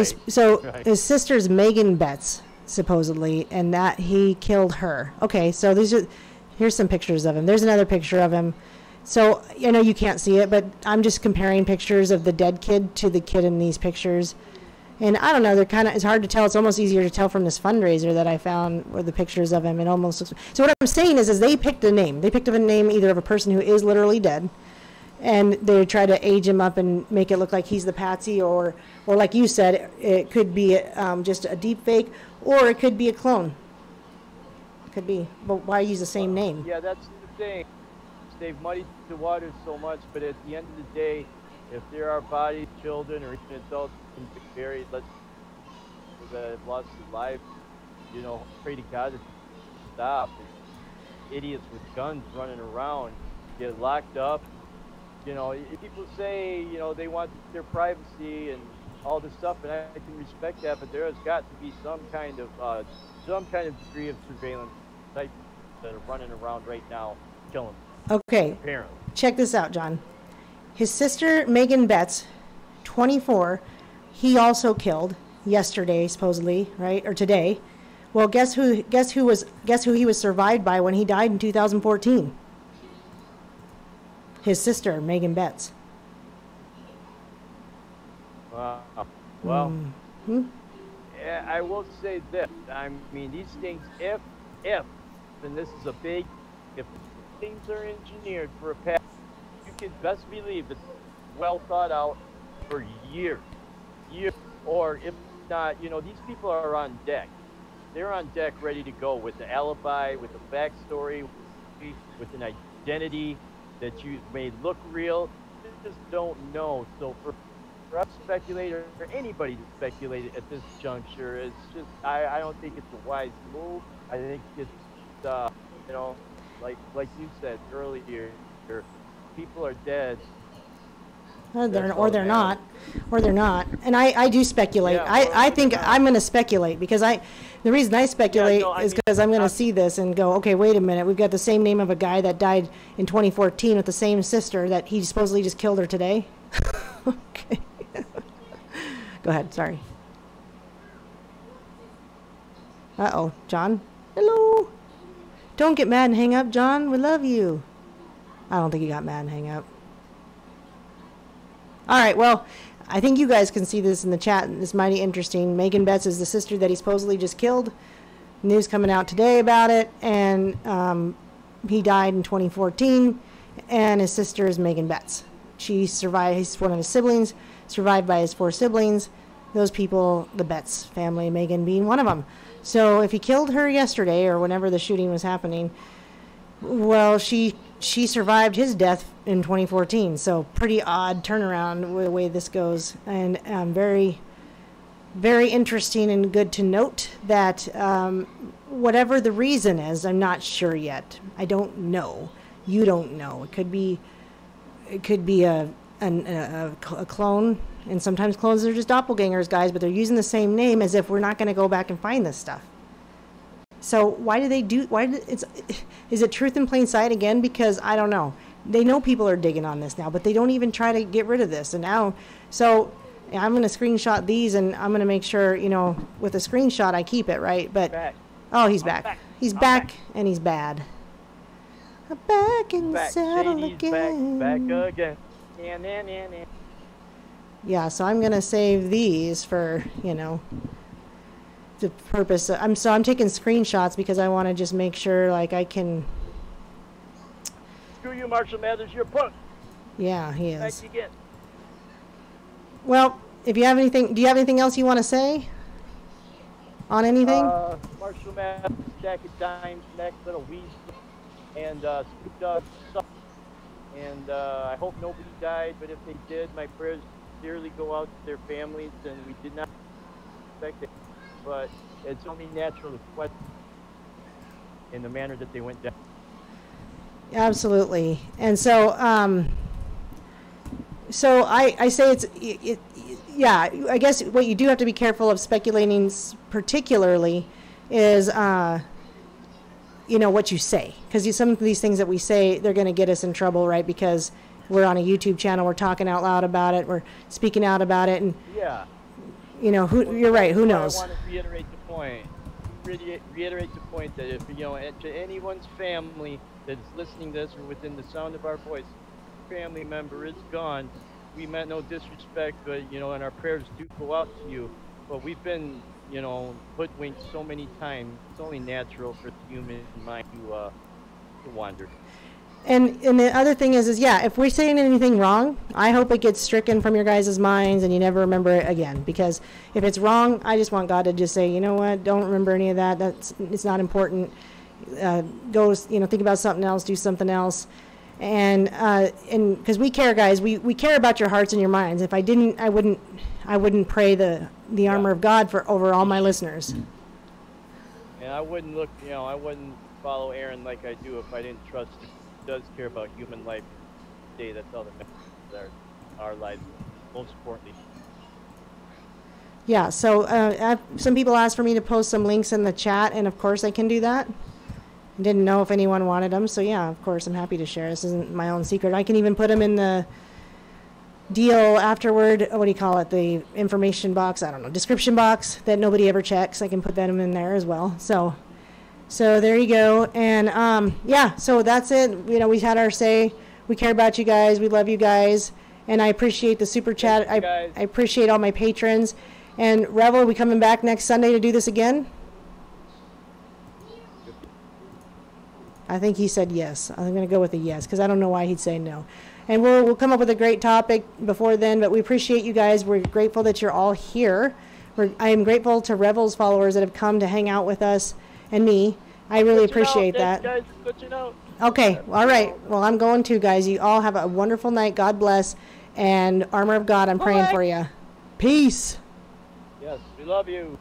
Speaker 5: Right.
Speaker 3: His sister's Megan Betts, supposedly, and that he killed her. Okay, so here's some pictures of him. There's another picture of him. So, you can't see it, but I'm just comparing pictures of the dead kid to the kid in these pictures. And I don't know, it's hard to tell. It's almost easier to tell from this fundraiser that I found where the pictures of him. It almost looks. So what I'm saying is they picked a name. They picked a name either of a person who is literally dead, and they try to age him up and make it look like he's the patsy, or like you said, it could be just a deep fake, or it could be a clone. It could be. But why use the same name?
Speaker 5: Yeah, that's the thing. They've muddied the waters so much, but at the end of the day, if there are bodies, children, or even adults who can be buried, that have lost their life, pray to God to stop. Idiots with guns running around get locked up. If people say, they want their privacy and all this stuff, and I can respect that, but there has got to be some kind of degree of surveillance type that are running around right now, killing.
Speaker 3: Okay,
Speaker 5: Apparently.
Speaker 3: Check this out, John. His sister, Megan Betts, 24, he also killed yesterday, supposedly, right? Or today. Well, guess who he was survived by when he died in 2014? His sister, Megan Betts.
Speaker 5: Well, yeah, I will say this. I mean, these things, if, and this is a big, if things are engineered for a path, you can best believe it's well thought out for years. Or if not, these people are on deck. They're on deck ready to go with the alibi, with the backstory, with an identity that you may look real. You just don't know. So for us to speculate, or for anybody to speculate at this juncture, it's just, I don't think it's a wise move. I think it's, like you said earlier, people are dead.
Speaker 3: Or they're
Speaker 5: matters.
Speaker 3: not, or they're not. And I do speculate.
Speaker 5: Yeah,
Speaker 3: I think I'm going to speculate because the reason I speculate is because I'm going to see this and go, okay, wait a minute. We've got the same name of a guy that died in 2014 with the same sister that he supposedly just killed her today. Okay. Go ahead. Sorry. Uh-oh. John? Hello? Don't get mad and hang up, John. We love you. I don't think he got mad and hang up. All right, well, I think you guys can see this in the chat. It's mighty interesting. Megan Betts is the sister that he supposedly just killed. News coming out today about it, and he died in 2014, and his sister is Megan Betts. She survived. He's one of his siblings, survived by his 4 siblings. Those people, the Betts family, Megan being one of them. So if he killed her yesterday or whenever the shooting was happening, well, she survived his death in 2014. So pretty odd turnaround with the way this goes, and very, very interesting and good to note that whatever the reason is, I'm not sure yet. I don't know. You don't know. It could be a clone, and sometimes clones are just doppelgangers, guys. But they're using the same name as if we're not going to go back and find this stuff. So why do they do? Is it truth in plain sight again? Because I don't know. They know people are digging on this now, but they don't even try to get rid of this. And now, so I'm going to screenshot these, and I'm going to make sure, with a screenshot I keep it, right? But oh, he's back. He's back, and he's bad. I'm back in the saddle again.
Speaker 5: Back again.
Speaker 3: Yeah, so I'm going to save these for, the purpose. I'm taking screenshots because I want to just make sure, like, I can.
Speaker 5: Screw you, Marshall Mathers. You're a punk.
Speaker 3: Yeah, he is.
Speaker 5: Back again.
Speaker 3: Well, if you have anything, do you have anything else you want to say on anything?
Speaker 5: Marshall Mathers, Jack of Dimes, next little weasel, and Snoop Dogg sucked. And I hope nobody died, but if they did, my prayers sincerely go out to their families, and we did not expect it. But it's only natural to question in the manner that they went down.
Speaker 3: Absolutely. And so, I say yeah, I guess what you do have to be careful of speculating particularly is, what you say. Because some of these things that we say, they're going to get us in trouble, right? Because we're on a YouTube channel, we're talking out loud about it, we're speaking out about it, and
Speaker 5: yeah.
Speaker 3: You're right. Who knows?
Speaker 5: I want to reiterate the point. Reiterate the point that if to anyone's family that's listening to this or within the sound of our voice, family member is gone. We meant no disrespect, but and our prayers do go out to you. But we've been hoodwinked so many times. It's only natural for the human mind to wander. And
Speaker 3: the other thing is yeah, if we're saying anything wrong, I hope it gets stricken from your guys' minds and you never remember it again. Because if it's wrong, I just want God to just say, you know what, don't remember any of that. It's not important. Go, think about something else, do something else. And because we care, guys, we care about your hearts and your minds. If I didn't, I wouldn't pray the armor of God over all my listeners.
Speaker 5: And I wouldn't I wouldn't follow Aaron like I do if I didn't trust him. Does care about human life today. That's all that matters. Our lives, most importantly.
Speaker 3: Yeah, so some people asked for me to post some links in the chat, and of course I can do that. Didn't know if anyone wanted them, so yeah, of course I'm happy to share. This isn't my own secret. I can even put them in the deal afterward. What do you call it? The information box, I don't know, description box that nobody ever checks. I can put them in there as well. So there you go. And yeah, so that's it. We had our say. We care about you guys. We love you guys. And I appreciate the super chat. I appreciate all my patrons. And Revel, are we coming back next Sunday to do this again? I think he said yes. I'm going to go with a yes because I don't know why he'd say no. And we'll come up with a great topic before then. But we appreciate you guys. We're grateful that you're all here. I am grateful to Revel's followers that have come to hang out with us. And me. I really appreciate that.
Speaker 5: Guys,
Speaker 3: okay, all right. Well, I'm going to, guys. You all have a wonderful night. God bless. And Armor of God, I'm praying for you. Peace.
Speaker 5: Yes, we love you.